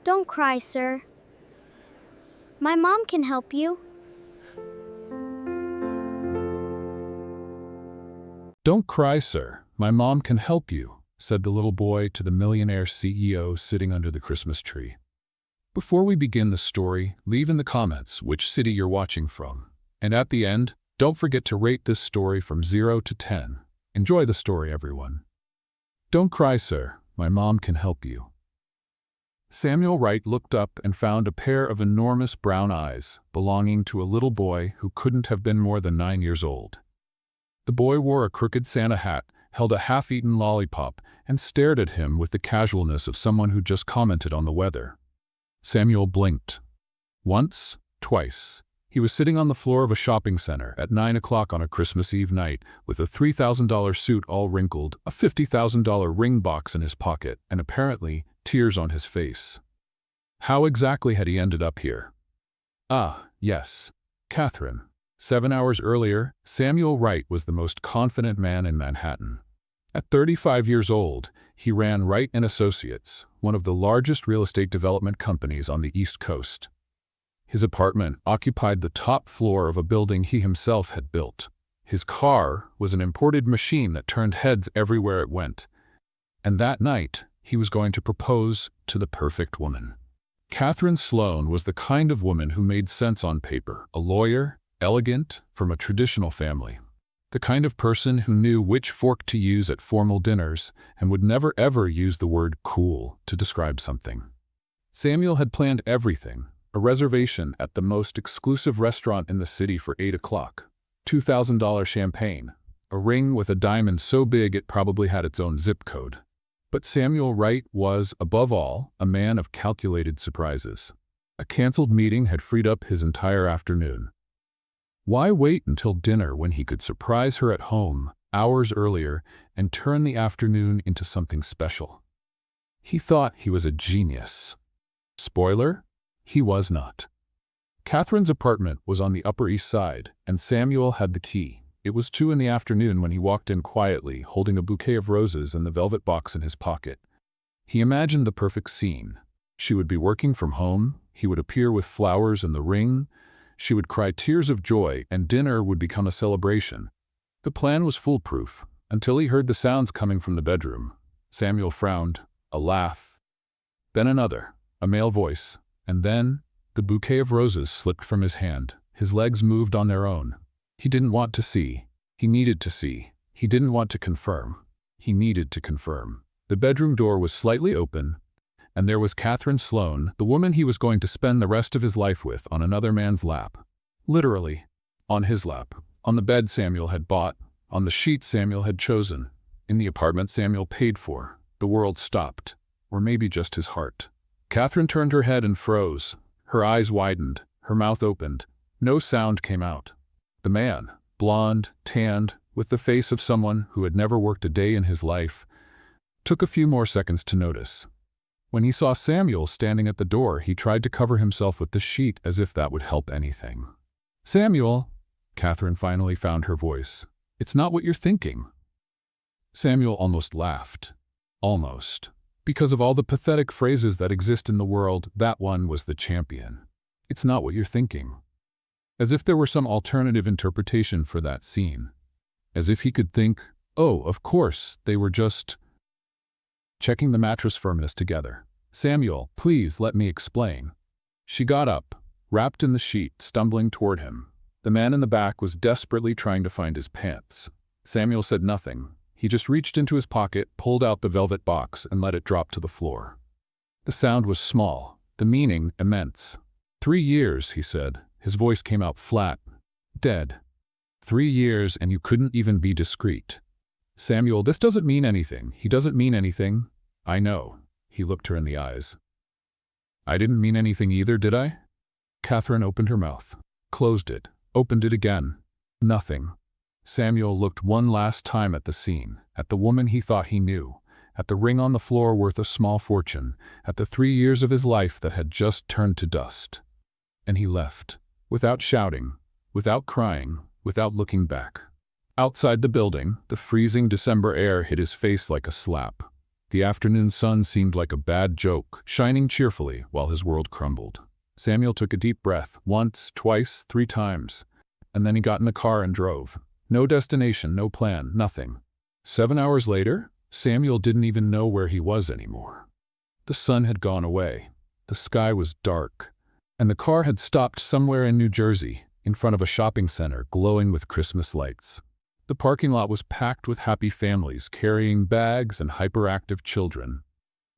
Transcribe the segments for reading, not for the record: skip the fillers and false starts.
Don't cry, sir. My mom can help you. "Don't cry, sir. My mom can help you," said the little boy to the Millionaire CEO sitting under the Christmas tree. Before we begin the story, leave in the comments which city you're watching from. And at the end, don't forget to rate this story from 0 to 10. Enjoy the story, everyone. Don't cry, sir. My mom can help you. Samuel Wright looked up and found a pair of enormous brown eyes belonging to a little boy who couldn't have been more than 9 years old. The boy wore a crooked Santa hat, held a half-eaten lollipop, and stared at him with the casualness of someone who just commented on the weather. Samuel blinked. Once, twice. He was sitting on the floor of a shopping center at 9 o'clock on a Christmas Eve night with a $3,000 suit all wrinkled, a $50,000 ring box in his pocket, and apparently tears on his face. How exactly had he ended up here? Ah, yes, Catherine. 7 hours earlier, Samuel Wright was the most confident man in Manhattan. At 35 years old, he ran Wright & Associates, one of the largest real estate development companies on the East Coast. His apartment occupied the top floor of a building he himself had built. His car was an imported machine that turned heads everywhere it went. And that night, he was going to propose to the perfect woman. Catherine Sloan was the kind of woman who made sense on paper, a lawyer, elegant, from a traditional family. The kind of person who knew which fork to use at formal dinners and would never ever use the word cool to describe something. Samuel had planned everything, a reservation at the most exclusive restaurant in the city for 8 o'clock, $2,000 champagne, a ring with a diamond so big it probably had its own zip code. But Samuel Wright was, above all, a man of calculated surprises. A canceled meeting had freed up his entire afternoon. Why wait until dinner when he could surprise her at home hours earlier and turn the afternoon into something special? He thought he was a genius. Spoiler? He was not. Catherine's apartment was on the Upper East Side, and Samuel had the key. It was 2 in the afternoon when he walked in quietly, holding a bouquet of roses and the velvet box in his pocket. He imagined the perfect scene. She would be working from home, he would appear with flowers and the ring, she would cry tears of joy, and dinner would become a celebration. The plan was foolproof, until he heard the sounds coming from the bedroom. Samuel frowned, a laugh, then another, a male voice, and then the bouquet of roses slipped from his hand. His legs moved on their own. He didn't want to see. He needed to see. He didn't want to confirm. He needed to confirm. The bedroom door was slightly open, and there was Catherine Sloan, the woman he was going to spend the rest of his life with, on another man's lap. Literally, on his lap. On the bed Samuel had bought, on the sheet Samuel had chosen, in the apartment Samuel paid for. The world stopped, or maybe just his heart. Catherine turned her head and froze. Her eyes widened, her mouth opened. No sound came out. The man, blonde, tanned, with the face of someone who had never worked a day in his life, took a few more seconds to notice. When he saw Samuel standing at the door, he tried to cover himself with the sheet as if that would help anything. "Samuel," Catherine finally found her voice, "it's not what you're thinking." Samuel almost laughed. Almost. Because of all the pathetic phrases that exist in the world, that one was the champion. It's not what you're thinking. As if there were some alternative interpretation for that scene. As if he could think, oh, of course, they were just checking the mattress firmness together. "Samuel, please let me explain." She got up, wrapped in the sheet, stumbling toward him. The man in the back was desperately trying to find his pants. Samuel said nothing. He just reached into his pocket, pulled out the velvet box, and let it drop to the floor. The sound was small, the meaning immense. 3 years, he said. His voice came out flat, dead. 3 years and you couldn't even be discreet. "Samuel, this doesn't mean anything. He doesn't mean anything." "I know." He looked her in the eyes. "I didn't mean anything either, did I?" Catherine opened her mouth, closed it, opened it again. Nothing. Samuel looked one last time at the scene, at the woman he thought he knew, at the ring on the floor worth a small fortune, at the 3 years of his life that had just turned to dust. And he left, without shouting, without crying, without looking back. Outside the building, the freezing December air hit his face like a slap. The afternoon sun seemed like a bad joke, shining cheerfully while his world crumbled. Samuel took a deep breath, once, twice, 3 times, and then he got in the car and drove. No destination, no plan, nothing. 7 hours later, Samuel didn't even know where he was anymore. The sun had gone away, the sky was dark, and the car had stopped somewhere in New Jersey, in front of a shopping center glowing with Christmas lights. The parking lot was packed with happy families carrying bags and hyperactive children.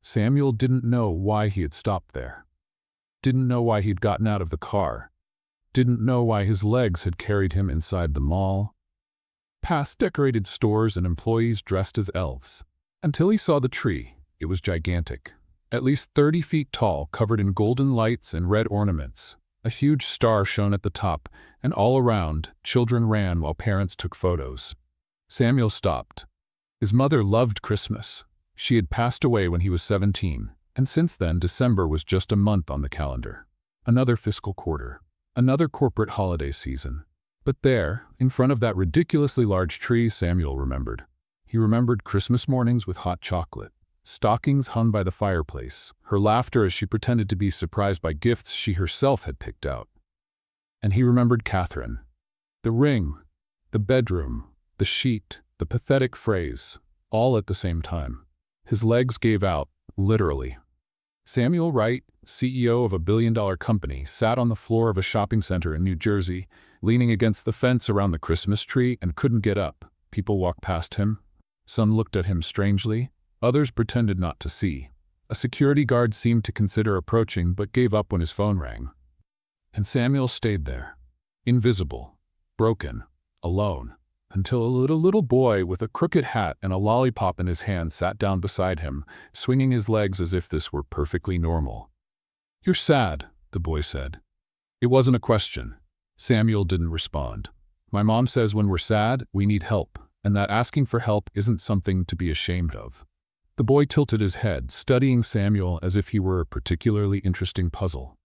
Samuel didn't know why he had stopped there. Didn't know why he'd gotten out of the car. Didn't know why his legs had carried him inside the mall, past decorated stores and employees dressed as elves. Until he saw the tree. It was gigantic, at least 30 feet tall, covered in golden lights and red ornaments. A huge star shone at the top, and all around, children ran while parents took photos. Samuel stopped. His mother loved Christmas. She had passed away when he was 17, and since then December was just a month on the calendar. Another fiscal quarter. Another corporate holiday season. But there, in front of that ridiculously large tree, Samuel remembered. He remembered Christmas mornings with hot chocolate, stockings hung by the fireplace, her laughter as she pretended to be surprised by gifts she herself had picked out. And he remembered Catherine. The ring, the bedroom, the sheet, the pathetic phrase, all at the same time. His legs gave out, literally. Samuel Wright, CEO of a billion-dollar company, sat on the floor of a shopping center in New Jersey, leaning against the fence around the Christmas tree and couldn't get up. People walked past him. Some looked at him strangely. Others pretended not to see. A security guard seemed to consider approaching but gave up when his phone rang. And Samuel stayed there, invisible, broken, alone, until a little boy with a crooked hat and a lollipop in his hand sat down beside him, swinging his legs as if this were perfectly normal. "You're sad," the boy said. It wasn't a question. Samuel didn't respond. "My mom says when we're sad, we need help, and that asking for help isn't something to be ashamed of." The boy tilted his head, studying Samuel as if he were a particularly interesting puzzle.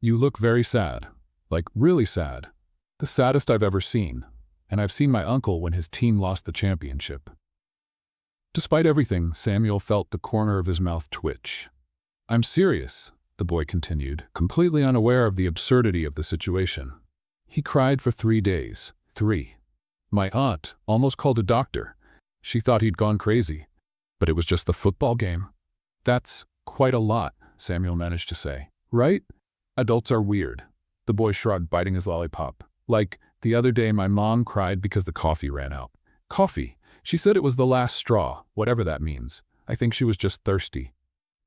"You look very sad, like really sad. The saddest I've ever seen, and I've seen my uncle when his team lost the championship." Despite everything, Samuel felt the corner of his mouth twitch. "I'm serious," the boy continued, completely unaware of the absurdity of the situation. "He cried for 3 days. 3. My aunt almost called a doctor. She thought he'd gone crazy. But it was just the football game." "That's quite a lot," Samuel managed to say. "Right? Adults are weird." The boy shrugged, biting his lollipop. "Like, the other day my mom cried because the coffee ran out. Coffee. She said it was the last straw, whatever that means. I think she was just thirsty."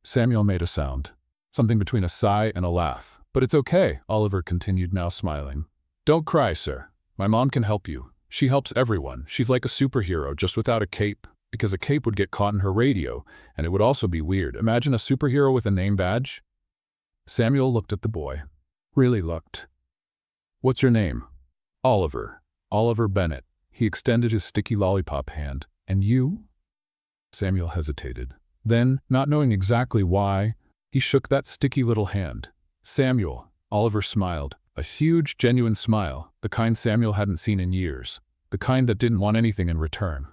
Samuel made a sound. Something between a sigh and a laugh. "But it's okay," Oliver continued, now smiling. "Don't cry, sir. My mom can help you. She helps everyone. She's like a superhero, just without a cape. Because a cape would get caught in her radio, and it would also be weird. Imagine a superhero with a name badge." Samuel looked at the boy. Really looked. "What's your name?" "Oliver. Oliver Bennett." He extended his sticky lollipop hand. "And you?" Samuel hesitated. Then, not knowing exactly why, he shook that sticky little hand. "Samuel." Oliver smiled. A huge, genuine smile, the kind Samuel hadn't seen in years. The kind that didn't want anything in return.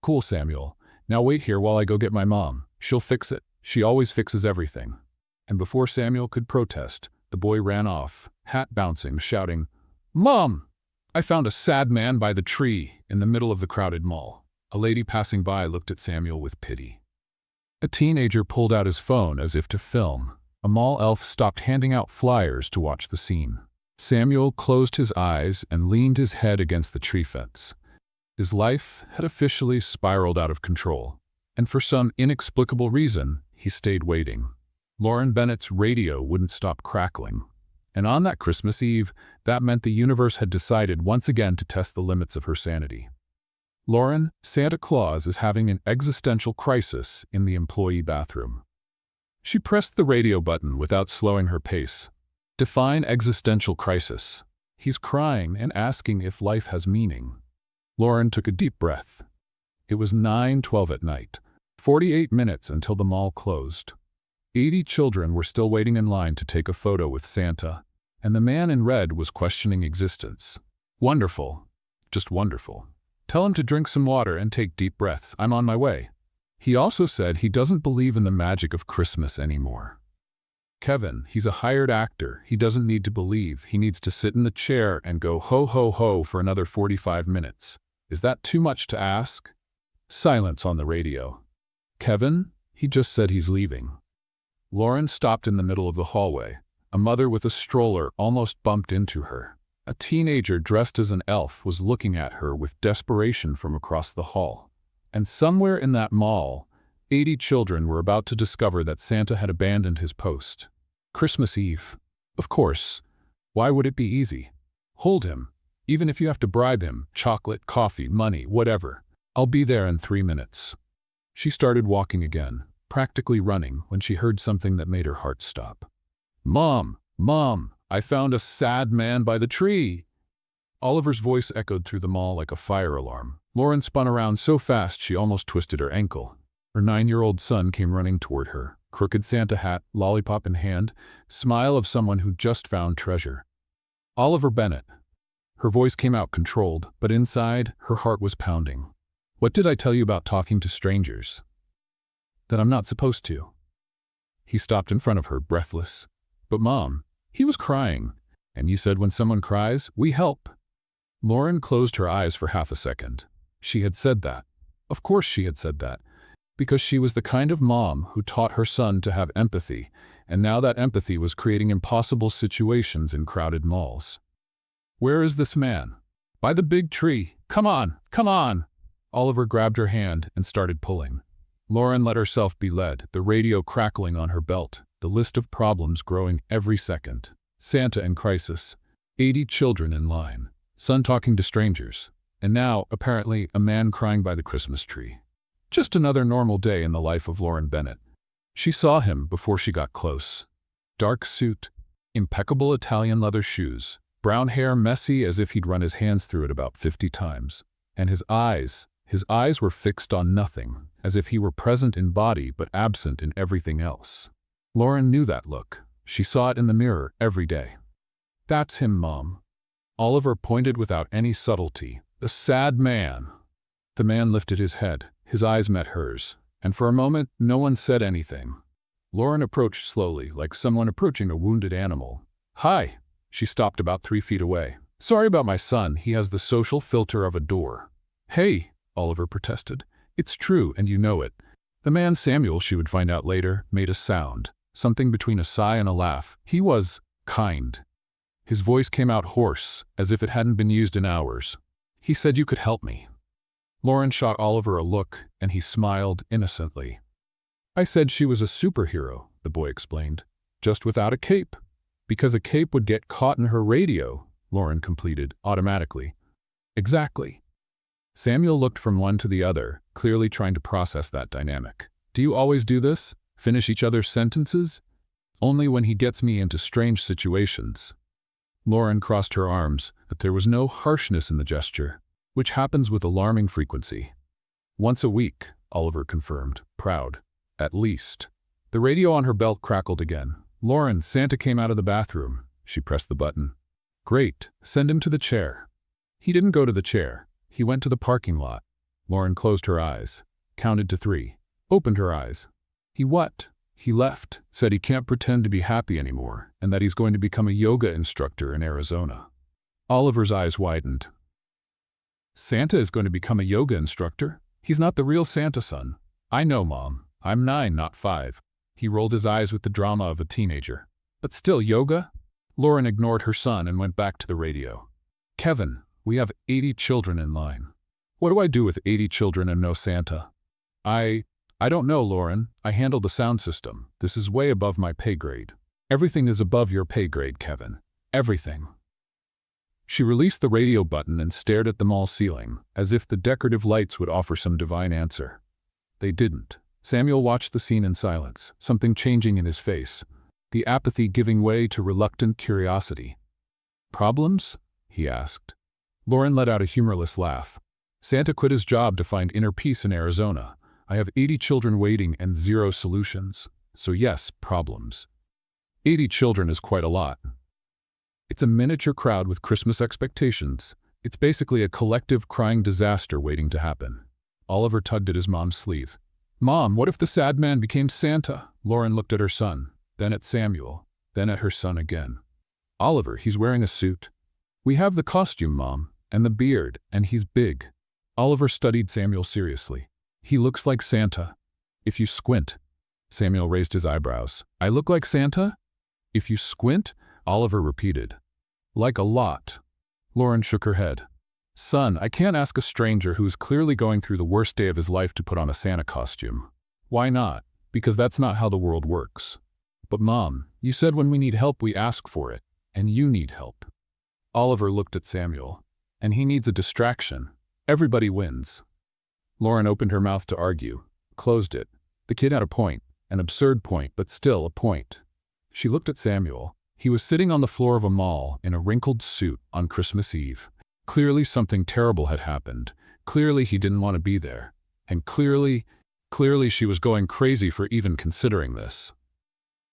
"Cool, Samuel. Now wait here while I go get my mom. She'll fix it. She always fixes everything." And before Samuel could protest, the boy ran off, hat bouncing, shouting, "Mom! I found a sad man by the tree in the middle of the crowded mall." A lady passing by looked at Samuel with pity. A teenager pulled out his phone as if to film. A mall elf stopped handing out flyers to watch the scene. Samuel closed his eyes and leaned his head against the tree fence. His life had officially spiraled out of control, and for some inexplicable reason, he stayed waiting. Lauren Bennett's radio wouldn't stop crackling. And on that Christmas Eve, that meant the universe had decided once again to test the limits of her sanity. Lauren, Santa Claus is having an existential crisis in the employee bathroom. She pressed the radio button without slowing her pace. Define existential crisis. He's crying and asking if life has meaning. Lauren took a deep breath. It was 9:12 at night, 48 minutes until the mall closed. 80 children were still waiting in line to take a photo with Santa, and the man in red was questioning existence. "Wonderful. Just wonderful. Tell him to drink some water and take deep breaths. I'm on my way." He also said he doesn't believe in the magic of Christmas anymore. Kevin, he's a hired actor. He doesn't need to believe. He needs to sit in the chair and go ho ho ho for another 45 minutes. Is that too much to ask? Silence on the radio. Kevin? He just said he's leaving. Lauren stopped in the middle of the hallway. A mother with a stroller almost bumped into her. A teenager dressed as an elf was looking at her with desperation from across the hall. And somewhere in that mall, 80 children were about to discover that Santa had abandoned his post. Christmas Eve. Of course. Why would it be easy? Hold him. Even if you have to bribe him, chocolate, coffee, money, whatever. I'll be there in 3 minutes. She started walking again, practically running, when she heard something that made her heart stop. Mom! Mom! I found a sad man by the tree! Oliver's voice echoed through the mall like a fire alarm. Lauren spun around so fast she almost twisted her ankle. Her 9-year-old son came running toward her, crooked Santa hat, lollipop in hand, smile of someone who just found treasure. Oliver Bennett. Her voice came out controlled, but inside, her heart was pounding. What did I tell you about talking to strangers? That I'm not supposed to. He stopped in front of her, breathless. But Mom, he was crying. And you said when someone cries, we help. Lauren closed her eyes for half a second. She had said that. Of course she had said that. Because she was the kind of mom who taught her son to have empathy, and now that empathy was creating impossible situations in crowded malls. Where is this man? By the big tree. Come on, come on! Oliver grabbed her hand and started pulling. Lauren let herself be led, the radio crackling on her belt, the list of problems growing every second. Santa in crisis, 80 children in line, son talking to strangers, and now, apparently, a man crying by the Christmas tree. Just another normal day in the life of Lauren Bennett. She saw him before she got close. Dark suit, impeccable Italian leather shoes, brown hair messy as if he'd run his hands through it about 50 times. And his eyes were fixed on nothing, as if he were present in body but absent in everything else. Lauren knew that look. She saw it in the mirror every day. That's him, Mom. Oliver pointed without any subtlety. The sad man. The man lifted his head. His eyes met hers, and for a moment, no one said anything. Lauren approached slowly, like someone approaching a wounded animal. Hi. She stopped about 3 feet away. Sorry about my son. He has the social filter of a door. Hey, Oliver protested. It's true, and you know it. The man Samuel, she would find out later, made a sound, something between a sigh and a laugh. He was kind. His voice came out hoarse, as if it hadn't been used in hours. He said you could help me. Lauren shot Oliver a look, and he smiled innocently. I said she was a superhero, the boy explained, just without a cape. Because a cape would get caught in her radio, Lauren completed, automatically. Exactly. Samuel looked from one to the other, clearly trying to process that dynamic. Do you always do this? Finish each other's sentences? Only when he gets me into strange situations. Lauren crossed her arms, but there was no harshness in the gesture, which happens with alarming frequency. Once a week, Oliver confirmed, proud. At least. The radio on her belt crackled again. Lauren, Santa came out of the bathroom. She pressed the button. Great, send him to the chair. He didn't go to the chair. He went to the parking lot. Lauren closed her eyes, counted to 3, opened her eyes. He what? He left, said he can't pretend to be happy anymore, and that he's going to become a yoga instructor in Arizona. Oliver's eyes widened. Santa is going to become a yoga instructor? He's not the real Santa, son. I know, Mom. I'm 9, not 5. He rolled his eyes with the drama of a teenager. But still, yoga? Lauren ignored her son and went back to the radio. Kevin, we have 80 children in line. What do I do with 80 children and no Santa? I don't know, Lauren. I handle the sound system. This is way above my pay grade. Everything is above your pay grade, Kevin. Everything. She released the radio button and stared at the mall ceiling, as if the decorative lights would offer some divine answer. They didn't. Samuel watched the scene in silence, something changing in his face, the apathy giving way to reluctant curiosity. Problems? He asked. Lauren let out a humorless laugh. Santa quit his job to find inner peace in Arizona. I have 80 children waiting and 0 solutions. So yes, problems. 80 children is quite a lot. It's a miniature crowd with Christmas expectations. It's basically a collective crying disaster waiting to happen. Oliver tugged at his mom's sleeve. Mom, what if the sad man became Santa? Lauren looked at her son, then at Samuel, then at her son again. Oliver, he's wearing a suit. We have the costume, Mom, and the beard, and he's big. Oliver studied Samuel seriously. He looks like Santa. If you squint. Samuel raised his eyebrows. I look like Santa? If you squint? Oliver repeated. Like a lot. Lauren shook her head. Son, I can't ask a stranger who is clearly going through the worst day of his life to put on a Santa costume. Why not? Because that's not how the world works. But Mom, you said when we need help we ask for it, and you need help. Oliver looked at Samuel. And he needs a distraction. Everybody wins. Lauren opened her mouth to argue, closed it. The kid had a point, an absurd point, but still a point. She looked at Samuel. He was sitting on the floor of a mall in a wrinkled suit on Christmas Eve. Clearly something terrible had happened. Clearly he didn't want to be there. And clearly she was going crazy for even considering this.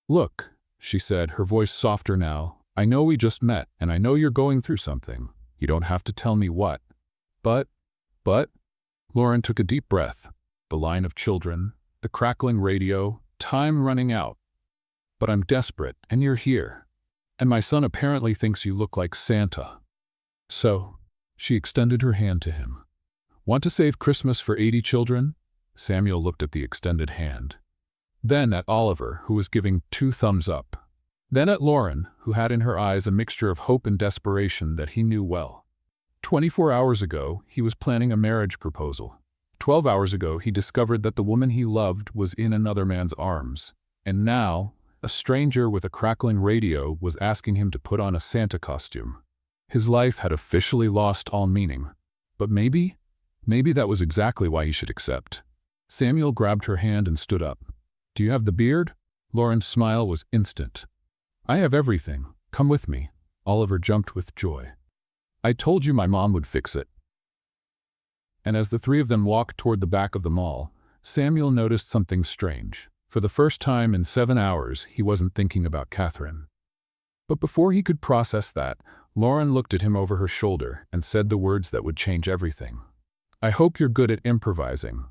Look, she said, her voice softer now. I know we just met, and I know you're going through something. You don't have to tell me what. But, Lauren took a deep breath. The line of children, the crackling radio, time running out. But I'm desperate, and you're here. And my son apparently thinks you look like Santa. So, she extended her hand to him. Want to save Christmas for 80 children? Samuel looked at the extended hand. Then at Oliver, who was giving 2 thumbs up. Then at Lauren, who had in her eyes a mixture of hope and desperation that he knew well. 24 hours ago, he was planning a marriage proposal. 12 hours ago, he discovered that the woman he loved was in another man's arms. And now, a stranger with a crackling radio was asking him to put on a Santa costume. His life had officially lost all meaning. But maybe that was exactly why he should accept. Samuel grabbed her hand and stood up. Do you have the beard? Lauren's smile was instant. I have everything. Come with me. Oliver jumped with joy. I told you my mom would fix it. And as the 3 of them walked toward the back of the mall, Samuel noticed something strange. For the first time in 7 hours, he wasn't thinking about Catherine. But before he could process that, Lauren looked at him over her shoulder and said the words that would change everything. I hope you're good at improvising.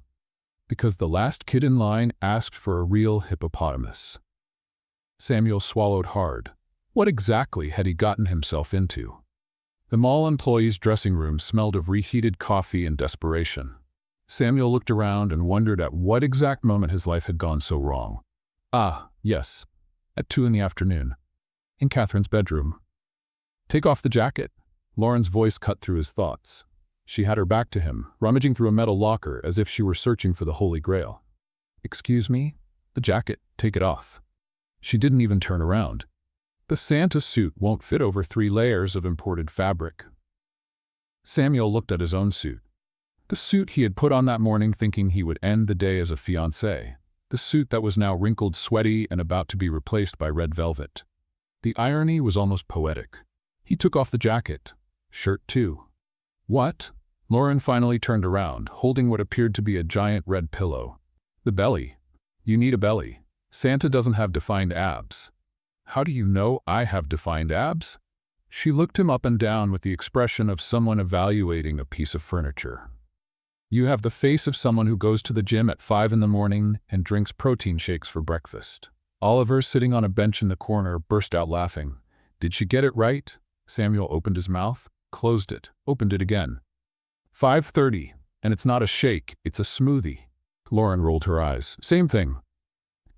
Because the last kid in line asked for a real hippopotamus. Samuel swallowed hard. What exactly had he gotten himself into? The mall employee's dressing room smelled of reheated coffee and desperation. Samuel looked around and wondered at what exact moment his life had gone so wrong. Ah, yes, at 2 in the afternoon, in Catherine's bedroom. Take off the jacket. Lauren's voice cut through his thoughts. She had her back to him, rummaging through a metal locker as if she were searching for the Holy Grail. Excuse me? The jacket, take it off. She didn't even turn around. The Santa suit won't fit over 3 layers of imported fabric. Samuel looked at his own suit. The suit he had put on that morning thinking he would end the day as a fiancé. The suit that was now wrinkled, sweaty, and about to be replaced by red velvet. The irony was almost poetic. He took off the jacket. Shirt too. What? Lauren finally turned around, holding what appeared to be a giant red pillow. The belly. You need a belly. Santa doesn't have defined abs. How do you know I have defined abs? She looked him up and down with the expression of someone evaluating a piece of furniture. You have the face of someone who goes to the gym at 5 in the morning and drinks protein shakes for breakfast. Oliver, sitting on a bench in the corner, burst out laughing. Did she get it right? Samuel opened his mouth, closed it, opened it again. 5:30, and it's not a shake, it's a smoothie. Lauren rolled her eyes. Same thing.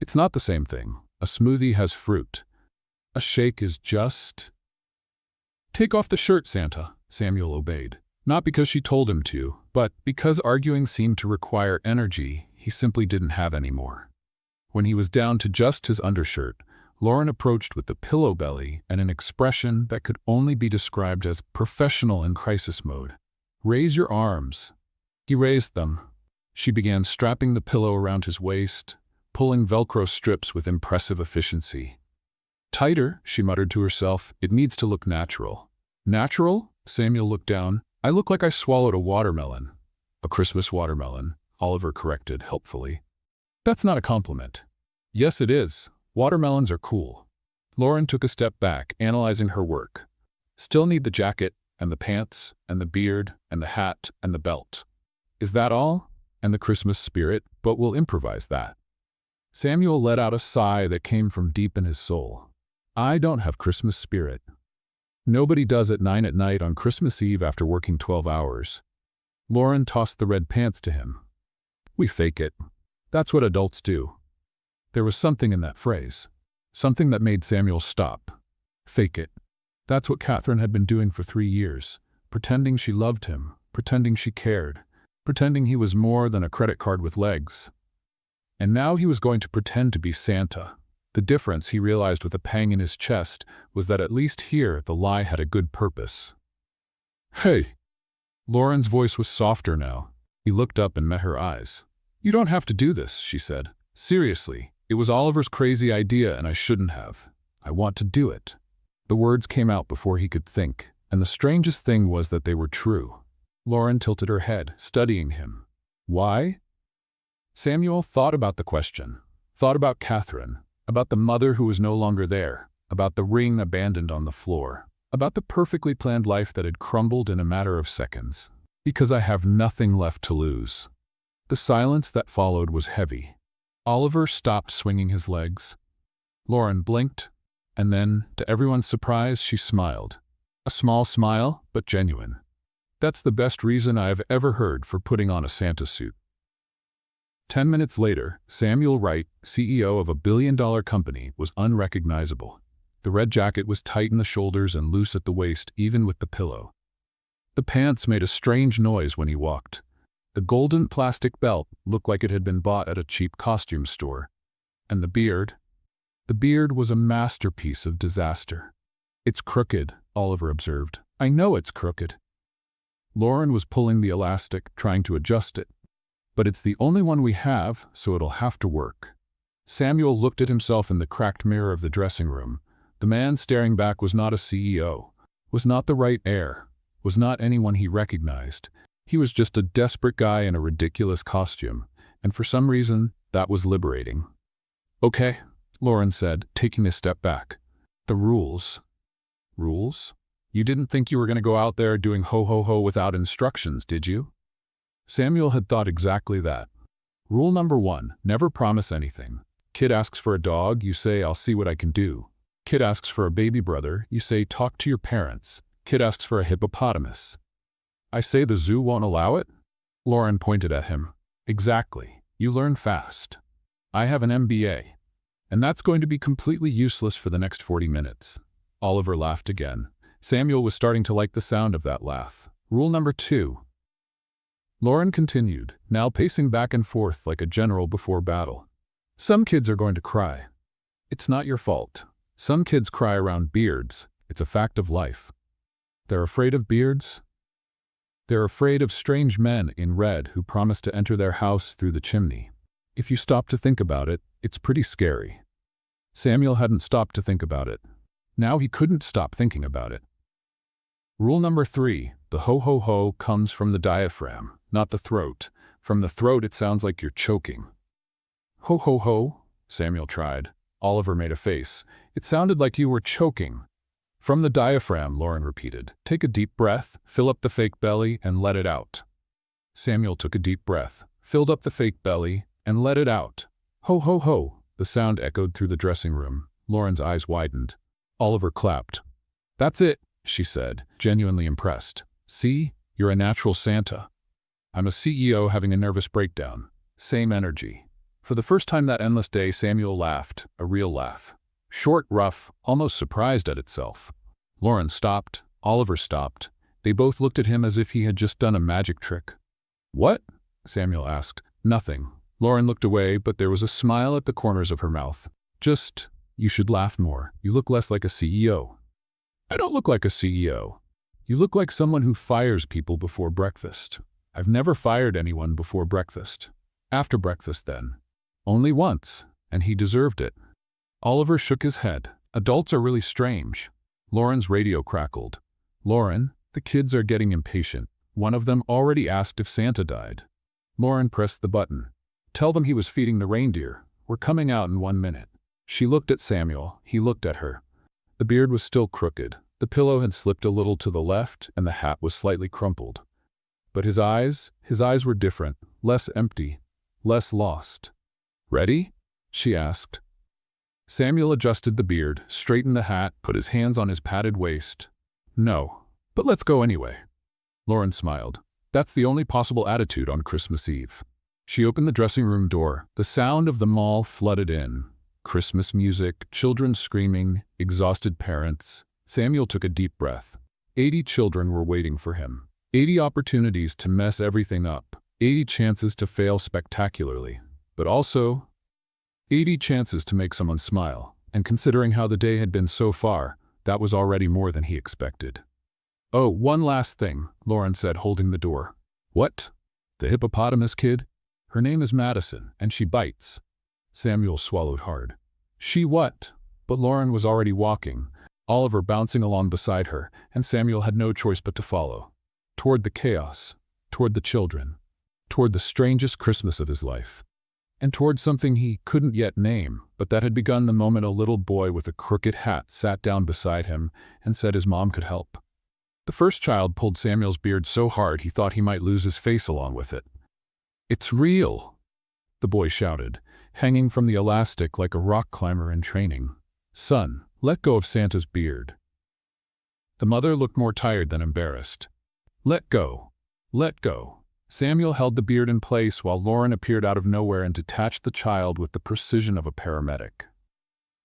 It's not the same thing. A smoothie has fruit. A shake is just... Take off the shirt, Santa, Samuel obeyed. Not because she told him to, but because arguing seemed to require energy he simply didn't have anymore. When he was down to just his undershirt, Lauren approached with the pillow belly and an expression that could only be described as professional in crisis mode. Raise your arms. He raised them. She began strapping the pillow around his waist, pulling Velcro strips with impressive efficiency. Tighter, she muttered to herself, it needs to look natural. Natural? Samuel looked down. I look like I swallowed a watermelon. A Christmas watermelon, Oliver corrected helpfully. That's not a compliment. Yes, it is. Watermelons are cool. Lauren took a step back, analyzing her work. Still need the jacket, and the pants, and the beard, and the hat, and the belt. Is that all? and the Christmas spirit, but we'll improvise that. Samuel let out a sigh that came from deep in his soul. I don't have Christmas spirit. Nobody does at 9 at night on Christmas Eve after working 12 hours. Lauren tossed the red pants to him. We fake it. That's what adults do. There was something in that phrase. Something that made Samuel stop. Fake it. That's what Catherine had been doing for 3 years. Pretending she loved him. Pretending she cared. Pretending he was more than a credit card with legs. And now he was going to pretend to be Santa. The difference, he realized with a pang in his chest, was that at least here the lie had a good purpose. Hey! Lauren's voice was softer now. He looked up and met her eyes. You don't have to do this, she said. Seriously, it was Oliver's crazy idea and I shouldn't have. I want to do it. The words came out before he could think, and the strangest thing was that they were true. Lauren tilted her head, studying him. Why? Samuel thought about the question, thought about Catherine, about the mother who was no longer there, about the ring abandoned on the floor, about the perfectly planned life that had crumbled in a matter of seconds. Because I have nothing left to lose. The silence that followed was heavy. Oliver stopped swinging his legs. Lauren blinked, and then, to everyone's surprise, she smiled. A small smile, but genuine. That's the best reason I have ever heard for putting on a Santa suit. 10 minutes later, Samuel Wright, CEO of a billion-dollar company, was unrecognizable. The red jacket was tight in the shoulders and loose at the waist, even with the pillow. The pants made a strange noise when he walked. The golden plastic belt looked like it had been bought at a cheap costume store. And the beard was a masterpiece of disaster. It's crooked, Oliver observed. I know it's crooked. Lauren was pulling the elastic, trying to adjust it. But it's the only one we have, so it'll have to work. Samuel looked at himself in the cracked mirror of the dressing room. The man staring back was not a CEO, was not the right heir, was not anyone he recognized. He was just a desperate guy in a ridiculous costume, and for some reason, that was liberating. Okay, Lauren said, taking a step back. The rules. Rules? You didn't think you were going to go out there doing ho-ho-ho without instructions, did you? Samuel had thought exactly that. Rule number 1, never promise anything. Kid asks for a dog, you say, I'll see what I can do. Kid asks for a baby brother, you say, talk to your parents. Kid asks for a hippopotamus. I say the zoo won't allow it? Lauren pointed at him. Exactly. You learn fast. I have an MBA. And that's going to be completely useless for the next 40 minutes. Oliver laughed again. Samuel was starting to like the sound of that laugh. Rule number 2. Lauren continued, now pacing back and forth like a general before battle. Some kids are going to cry. It's not your fault. Some kids cry around beards. It's a fact of life. They're afraid of beards? They're afraid of strange men in red who promise to enter their house through the chimney. If you stop to think about it, it's pretty scary. Samuel hadn't stopped to think about it. Now he couldn't stop thinking about it. Rule number 3, the ho-ho-ho comes from the diaphragm, not the throat. From the throat, it sounds like you're choking. Ho-ho-ho, Samuel tried. Oliver made a face. It sounded like you were choking. From the diaphragm, Lauren repeated. Take a deep breath, fill up the fake belly, and let it out. Samuel took a deep breath, filled up the fake belly, and let it out. Ho-ho-ho, the sound echoed through the dressing room. Lauren's eyes widened. Oliver clapped. That's it, she said, genuinely impressed. See, you're a natural Santa. I'm a CEO having a nervous breakdown. Same energy. For the first time that endless day, Samuel laughed, a real laugh. Short, rough, almost surprised at itself. Lauren stopped. Oliver stopped. They both looked at him as if he had just done a magic trick. What? Samuel asked. Nothing. Lauren looked away, but there was a smile at the corners of her mouth. Just, you should laugh more. You look less like a CEO. I don't look like a CEO. You look like someone who fires people before breakfast. I've never fired anyone before breakfast. After breakfast, then. Only once, and he deserved it. Oliver shook his head. Adults are really strange. Lauren's radio crackled. Lauren, the kids are getting impatient. One of them already asked if Santa died. Lauren pressed the button. Tell them he was feeding the reindeer. We're coming out in 1 minute. She looked at Samuel. He looked at her. The beard was still crooked. The pillow had slipped a little to the left, and the hat was slightly crumpled. But his eyes were different, less empty, less lost. "Ready?" she asked. Samuel adjusted the beard, straightened the hat, put his hands on his padded waist. "No, but let's go anyway." Lauren smiled. That's the only possible attitude on Christmas Eve. She opened the dressing room door. The sound of the mall flooded in. Christmas music, children screaming, exhausted parents. Samuel took a deep breath. 80 children were waiting for him. 80 opportunities to mess everything up. 80 chances to fail spectacularly. But also 80 chances to make someone smile, and considering how the day had been so far, that was already more than he expected. "Oh, one last thing," Lauren said, holding the door. "What? The hippopotamus kid? Her name is Madison, and she bites." Samuel swallowed hard. "She what?" But Lauren was already walking, Oliver bouncing along beside her, and Samuel had no choice but to follow. Toward the chaos, toward the children, toward the strangest Christmas of his life. And toward something he couldn't yet name, but that had begun the moment a little boy with a crooked hat sat down beside him and said his mom could help. The first child pulled Samuel's beard so hard he thought he might lose his face along with it. "It's real!" the boy shouted, hanging from the elastic like a rock climber in training. "Son, let go of Santa's beard." The mother looked more tired than embarrassed. "Let go. Let go." Samuel held the beard in place while Lauren appeared out of nowhere and detached the child with the precision of a paramedic.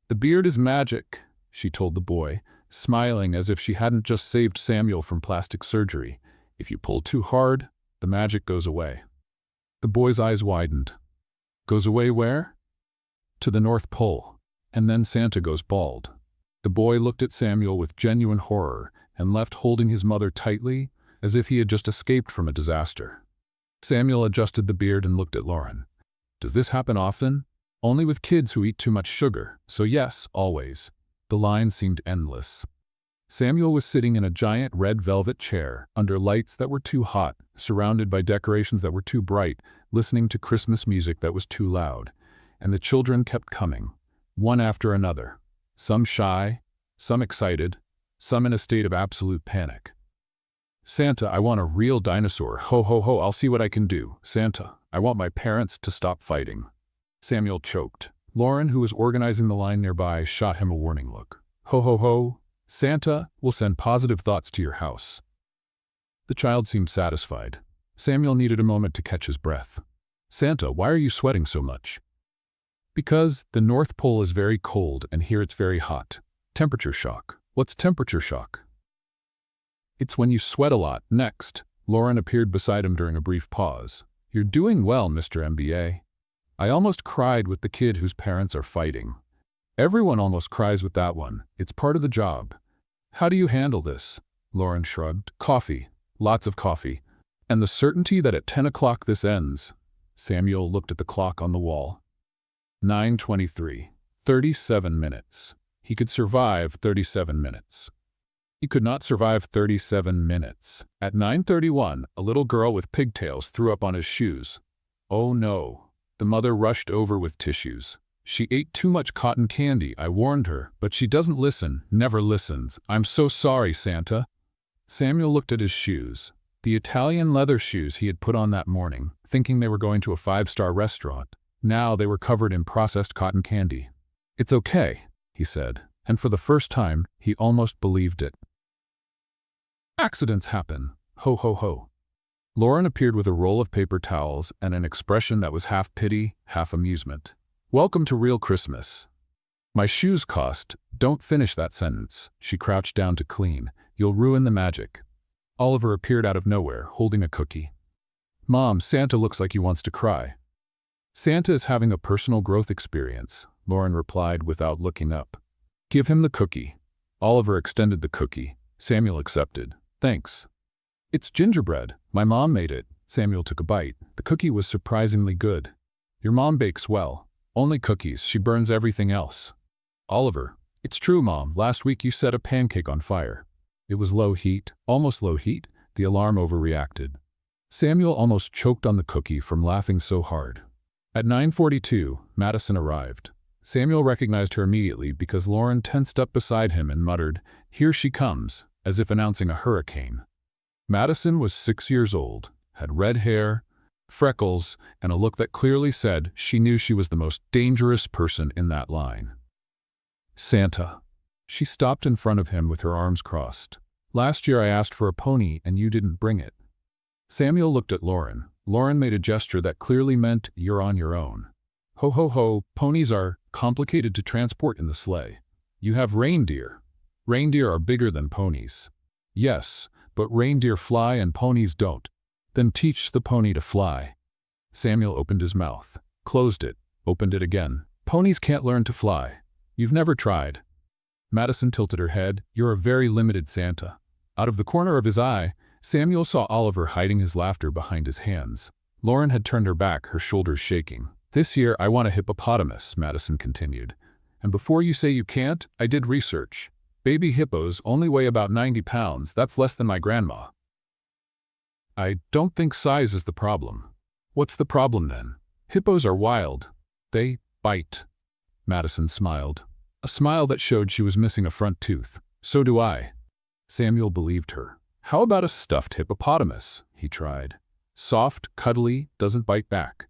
"The beard is magic," she told the boy, smiling as if she hadn't just saved Samuel from plastic surgery. "If you pull too hard, the magic goes away." The boy's eyes widened. "Goes away where?" "To the North Pole. And then Santa goes bald." The boy looked at Samuel with genuine horror and left holding his mother tightly, as if he had just escaped from a disaster. Samuel adjusted the beard and looked at Lauren. "Does this happen often?" "Only with kids who eat too much sugar, so yes, always." The line seemed endless. Samuel was sitting in a giant red velvet chair, under lights that were too hot, surrounded by decorations that were too bright, listening to Christmas music that was too loud. And the children kept coming, one after another. Some shy, some excited, some in a state of absolute panic. "Santa, I want a real dinosaur. Ho ho ho, I'll see what I can do. Santa, I want my parents to stop fighting." Samuel choked. Lauren, who was organizing the line nearby, shot him a warning look. "Ho ho ho, Santa will send positive thoughts to your house." The child seemed satisfied. Samuel needed a moment to catch his breath. "Santa, why are you sweating so much?" "Because the North Pole is very cold and here it's very hot. Temperature shock." "What's temperature shock?" "It's when you sweat a lot." Next, Lauren appeared beside him during a brief pause. "You're doing well, Mr. MBA. I almost cried with the kid whose parents are fighting." "Everyone almost cries with that one. It's part of the job." "How do you handle this?" Lauren shrugged. "Coffee. Lots of coffee. And the certainty that at 10 o'clock this ends." Samuel looked at the clock on the wall. 9:23. 37 minutes. He could survive 37 minutes. He could not survive 37 minutes. At 9:31, a little girl with pigtails threw up on his shoes. "Oh no." The mother rushed over with tissues. "She ate too much cotton candy, I warned her, but she doesn't listen, never listens. I'm so sorry, Santa." Samuel looked at his shoes. The Italian leather shoes he had put on that morning, thinking they were going to a 5-star restaurant. Now they were covered in processed cotton candy. "It's okay," he said, and for the first time, he almost believed it. Accidents happen. Ho ho ho. Lauren appeared with a roll of paper towels and an expression that was half pity, half amusement. "Welcome to real Christmas." "My shoes cost." "Don't finish that sentence." She crouched down to clean. "You'll ruin the magic." Oliver appeared out of nowhere, holding a cookie. "Mom, Santa looks like he wants to cry." "Santa is having a personal growth experience," Lauren replied without looking up. "Give him the cookie." Oliver extended the cookie. Samuel accepted. "Thanks." "It's gingerbread. My mom made it." Samuel took a bite. The cookie was surprisingly good. "Your mom bakes well. Only cookies. She burns everything else." Oliver: "It's true, Mom. Last week you set a pancake on fire." "It was low heat." "Almost low heat." The alarm overreacted. Samuel almost choked on the cookie from laughing so hard. At 9:42, Madison arrived. Samuel recognized her immediately because Lauren tensed up beside him and muttered, "Here she comes," as if announcing a hurricane. Madison was 6 years old, had red hair, freckles, and a look that clearly said she knew she was the most dangerous person in that line. Santa. She stopped in front of him with her arms crossed. Last year I asked for a pony and you didn't bring it. Samuel looked at Lauren. Lauren made a gesture that clearly meant you're on your own. Ho ho ho, ponies are complicated to transport in the sleigh. You have reindeer. Reindeer are bigger than ponies. Yes, but reindeer fly and ponies don't. Then teach the pony to fly. Samuel opened his mouth, closed it, opened it again. Ponies can't learn to fly. You've never tried. Madison tilted her head. You're a very limited Santa. Out of the corner of his eye, Samuel saw Oliver hiding his laughter behind his hands. Lauren had turned her back, her shoulders shaking. This year I want a hippopotamus, Madison continued. And before you say you can't, I did research. Baby hippos only weigh about 90 pounds. That's less than my grandma. I don't think size is the problem. What's the problem then? Hippos are wild. They bite. Madison smiled. A smile that showed she was missing a front tooth. So do I. Samuel believed her. How about a stuffed hippopotamus? He tried. Soft, cuddly, doesn't bite back.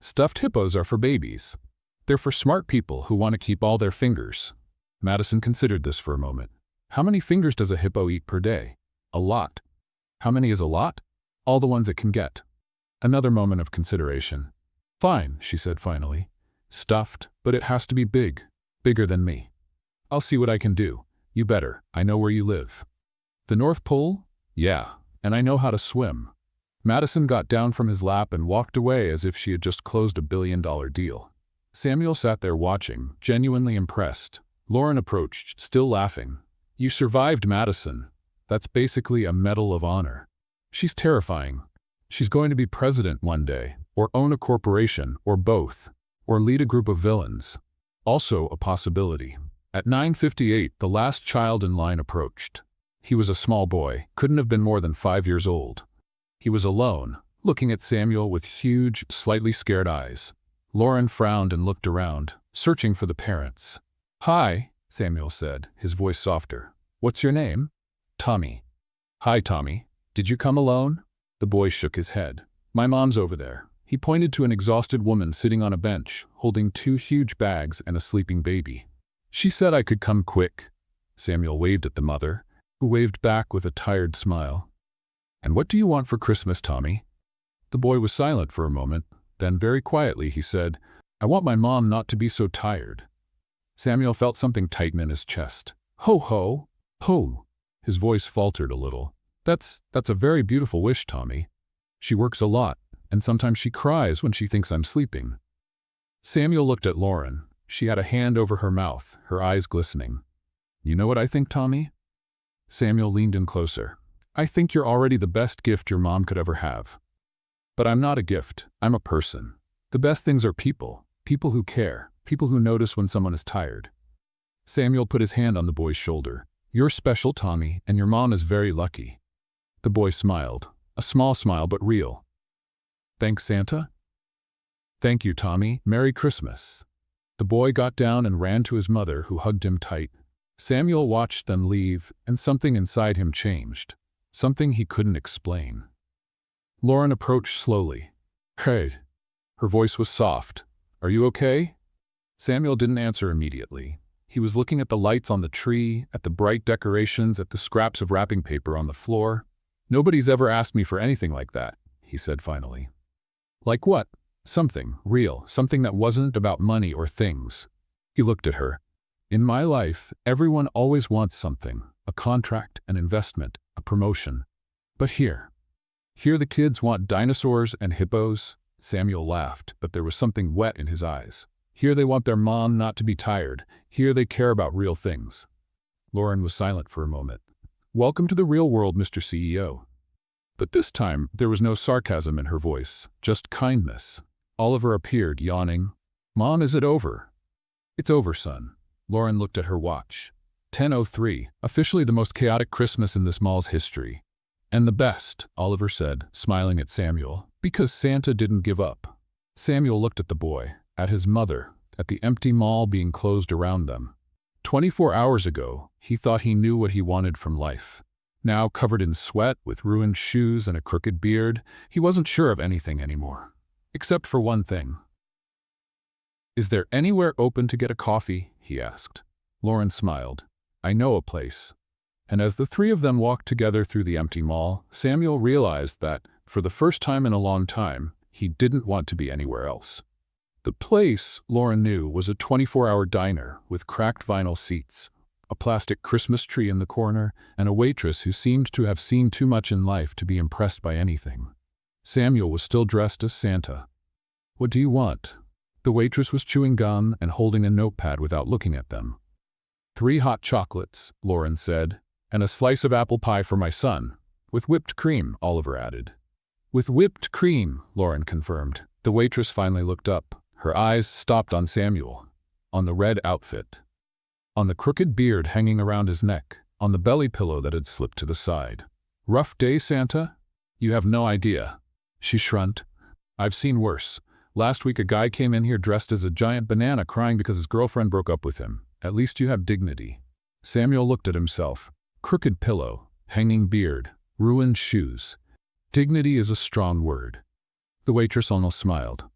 Stuffed hippos are for babies. They're for smart people who want to keep all their fingers. Madison considered this for a moment. How many fingers does a hippo eat per day? A lot. How many is a lot? All the ones it can get. Another moment of consideration. Fine, she said finally. Stuffed, but it has to be big. Bigger than me. I'll see what I can do. You better. I know where you live. The North Pole? Yeah, and I know how to swim. Madison got down from his lap and walked away as if she had just closed a billion-dollar deal. Samuel sat there watching, genuinely impressed. Lauren approached, still laughing. You survived, Madison. That's basically a Medal of Honor. She's terrifying. She's going to be president one day, or own a corporation, or both, or lead a group of villains. Also a possibility. At 9:58, the last child in line approached. He was a small boy, couldn't have been more than 5 years old. He was alone, looking at Samuel with huge, slightly scared eyes. Lauren frowned and looked around, searching for the parents. Hi, Samuel said, his voice softer. What's your name? Tommy. Hi, Tommy. Did you come alone? The boy shook his head. My mom's over there. He pointed to an exhausted woman sitting on a bench, holding 2 huge bags and a sleeping baby. She said I could come quick. Samuel waved at the mother, who waved back with a tired smile. And what do you want for Christmas, Tommy? The boy was silent for a moment. Then very quietly he said, I want my mom not to be so tired. Samuel felt something tighten in his chest. Ho ho, ho. His voice faltered a little. That's a very beautiful wish, Tommy. She works a lot, and sometimes she cries when she thinks I'm sleeping. Samuel looked at Lauren. She had a hand over her mouth, her eyes glistening. You know what I think, Tommy? Samuel leaned in closer. I think you're already the best gift your mom could ever have. But I'm not a gift. I'm a person. The best things are people. People who care. People who notice when someone is tired. Samuel put his hand on the boy's shoulder. You're special, Tommy, and your mom is very lucky. The boy smiled. A small smile, but real. Thanks, Santa? Thank you, Tommy. Merry Christmas. The boy got down and ran to his mother, who hugged him tight. Samuel watched them leave, and something inside him changed. Something he couldn't explain. Lauren approached slowly. Hey. Her voice was soft. Are you okay? Samuel didn't answer immediately. He was looking at the lights on the tree, at the bright decorations, at the scraps of wrapping paper on the floor. Nobody's ever asked me for anything like that, he said finally. Like what? Something real, something that wasn't about money or things. He looked at her. In my life, everyone always wants something, a contract, an investment, a promotion. But here the kids want dinosaurs and hippos. Samuel laughed, but there was something wet in his eyes. Here they want their mom not to be tired. Here they care about real things. Lauren was silent for a moment. Welcome to the real world, Mr. CEO. But this time, there was no sarcasm in her voice, just kindness. Oliver appeared, yawning. Mom, is it over? It's over, son. Lauren looked at her watch. 10:03, officially the most chaotic Christmas in this mall's history. And the best, Oliver said, smiling at Samuel, because Santa didn't give up. Samuel looked at the boy, at his mother, at the empty mall being closed around them. 24 hours ago, he thought he knew what he wanted from life. Now covered in sweat, with ruined shoes and a crooked beard, he wasn't sure of anything anymore. Except for one thing. "Is there anywhere open to get a coffee?" he asked. Lauren smiled. "I know a place." And as the three of them walked together through the empty mall, Samuel realized that, for the first time in a long time, he didn't want to be anywhere else. The place, Lauren knew, was a 24-hour diner with cracked vinyl seats, a plastic Christmas tree in the corner, and a waitress who seemed to have seen too much in life to be impressed by anything. Samuel was still dressed as Santa. "What do you want?" The waitress was chewing gum and holding a notepad without looking at them. "3 hot chocolates," Lauren said, "and a slice of apple pie for my son. With whipped cream," Oliver added. "With whipped cream," Lauren confirmed. The waitress finally looked up. Her eyes stopped on Samuel, on the red outfit, on the crooked beard hanging around his neck, on the belly pillow that had slipped to the side. "Rough day, Santa? You have no idea." She shrugged. "I've seen worse. Last week a guy came in here dressed as a giant banana crying because his girlfriend broke up with him. At least you have dignity." Samuel looked at himself. Crooked pillow, hanging beard, ruined shoes. Dignity is a strong word. The waitress almost smiled.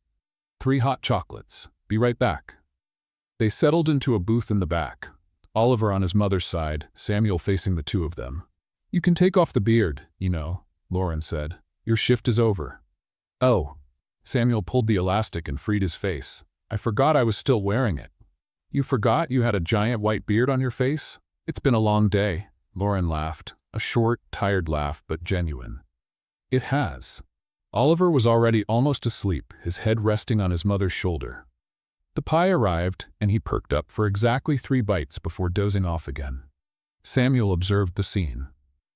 "3 hot chocolates. Be right back." They settled into a booth in the back. Oliver on his mother's side, Samuel facing the two of them. "You can take off the beard, you know," Lauren said. "Your shift is over." "Oh." Samuel pulled the elastic and freed his face. "I forgot I was still wearing it." "You forgot you had a giant white beard on your face? It's been a long day." Lauren laughed, a short, tired laugh, but genuine. "It has." Oliver was already almost asleep, his head resting on his mother's shoulder. The pie arrived, and he perked up for exactly 3 bites before dozing off again. Samuel observed the scene.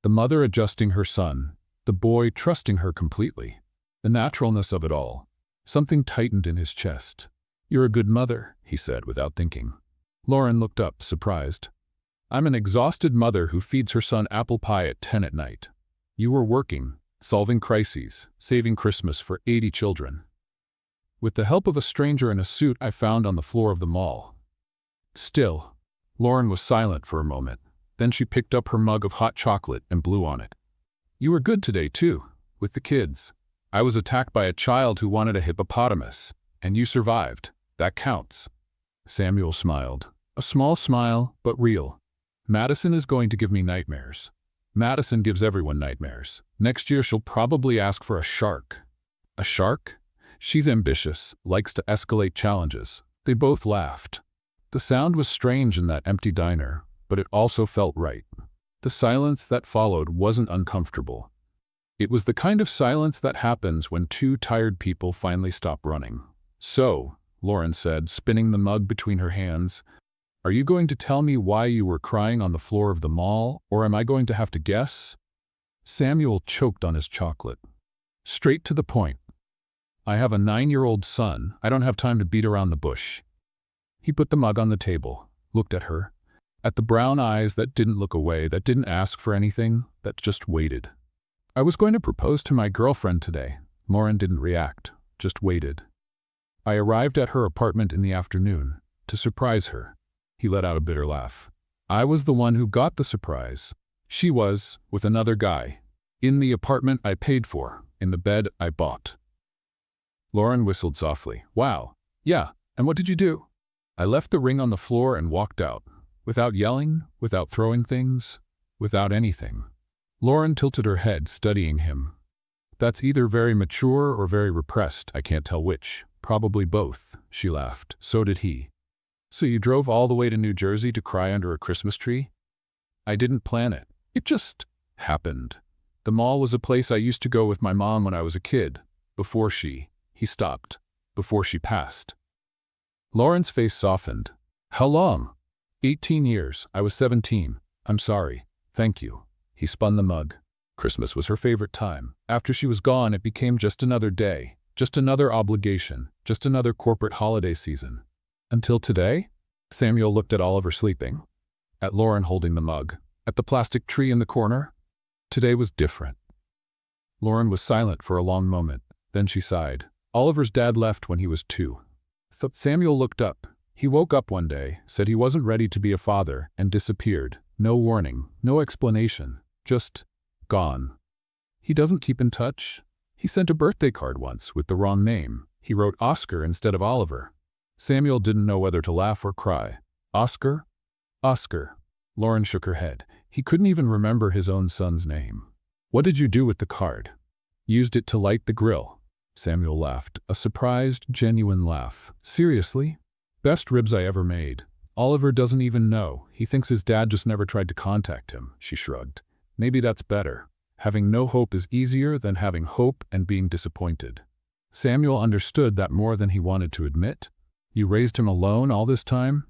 The mother adjusting her son, the boy trusting her completely. The naturalness of it all. Something tightened in his chest. "You're a good mother," he said without thinking. Lauren looked up, surprised. "I'm an exhausted mother who feeds her son apple pie at 10 at night. You were working, solving crises, saving Christmas for 80 children. With the help of a stranger in a suit I found on the floor of the mall." Still, Lauren was silent for a moment. Then she picked up her mug of hot chocolate and blew on it. "You were good today, too, with the kids. I was attacked by a child who wanted a hippopotamus, and you survived. That counts." Samuel smiled. A small smile, but real. "Madison is going to give me nightmares." "Madison gives everyone nightmares. Next year she'll probably ask for a shark." "A shark?" "She's ambitious, likes to escalate challenges." They both laughed. The sound was strange in that empty diner, but it also felt right. The silence that followed wasn't uncomfortable. It was the kind of silence that happens when 2 tired people finally stop running. "So," Lauren said, spinning the mug between her hands, "are you going to tell me why you were crying on the floor of the mall, or am I going to have to guess?" Samuel choked on his chocolate. "Straight to the point. I have a 9-year-old son. I don't have time to beat around the bush." He put the mug on the table, looked at her, at the brown eyes that didn't look away, that didn't ask for anything, that just waited. "I was going to propose to my girlfriend today." Lauren didn't react, just waited. "I arrived at her apartment in the afternoon, to surprise her." He let out a bitter laugh. "I was the one who got the surprise. She was, with another guy. In the apartment I paid for, in the bed I bought." Lauren whistled softly. "Wow. Yeah, and what did you do?" "I left the ring on the floor and walked out. Without yelling, without throwing things, without anything." Lauren tilted her head, studying him. "That's either very mature or very repressed. I can't tell which. Probably both." She laughed. So did he. "So you drove all the way to New Jersey to cry under a Christmas tree?" "I didn't plan it. It just happened. The mall was a place I used to go with my mom when I was a kid, before he stopped, before she passed." Lauren's face softened. "How long?" 18 years. I was 17. "I'm sorry. Thank you." He spun the mug. Christmas was her favorite time. After she was gone, it became just another day, just another obligation, just another corporate holiday season. Until today? Samuel looked at Oliver sleeping, at Lauren holding the mug, at the plastic tree in the corner. Today was different. Lauren was silent for a long moment. Then she sighed. Oliver's dad left when he was 2. Samuel looked up. He woke up one day, said he wasn't ready to be a father, and disappeared. No warning, no explanation, Just gone. He doesn't keep in touch. He sent a birthday card once with the wrong name. He wrote Oscar instead of Oliver. Samuel didn't know whether to laugh or cry. Oscar? Oscar. Lauren shook her head. He couldn't even remember his own son's name. What did you do with the card? Used it to light the grill. Samuel laughed, a surprised, genuine laugh. Seriously? Best ribs I ever made. Oliver doesn't even know. He thinks his dad just never tried to contact him. She shrugged. Maybe that's better. Having no hope is easier than having hope and being disappointed. Samuel understood that more than he wanted to admit. You raised him alone all this time?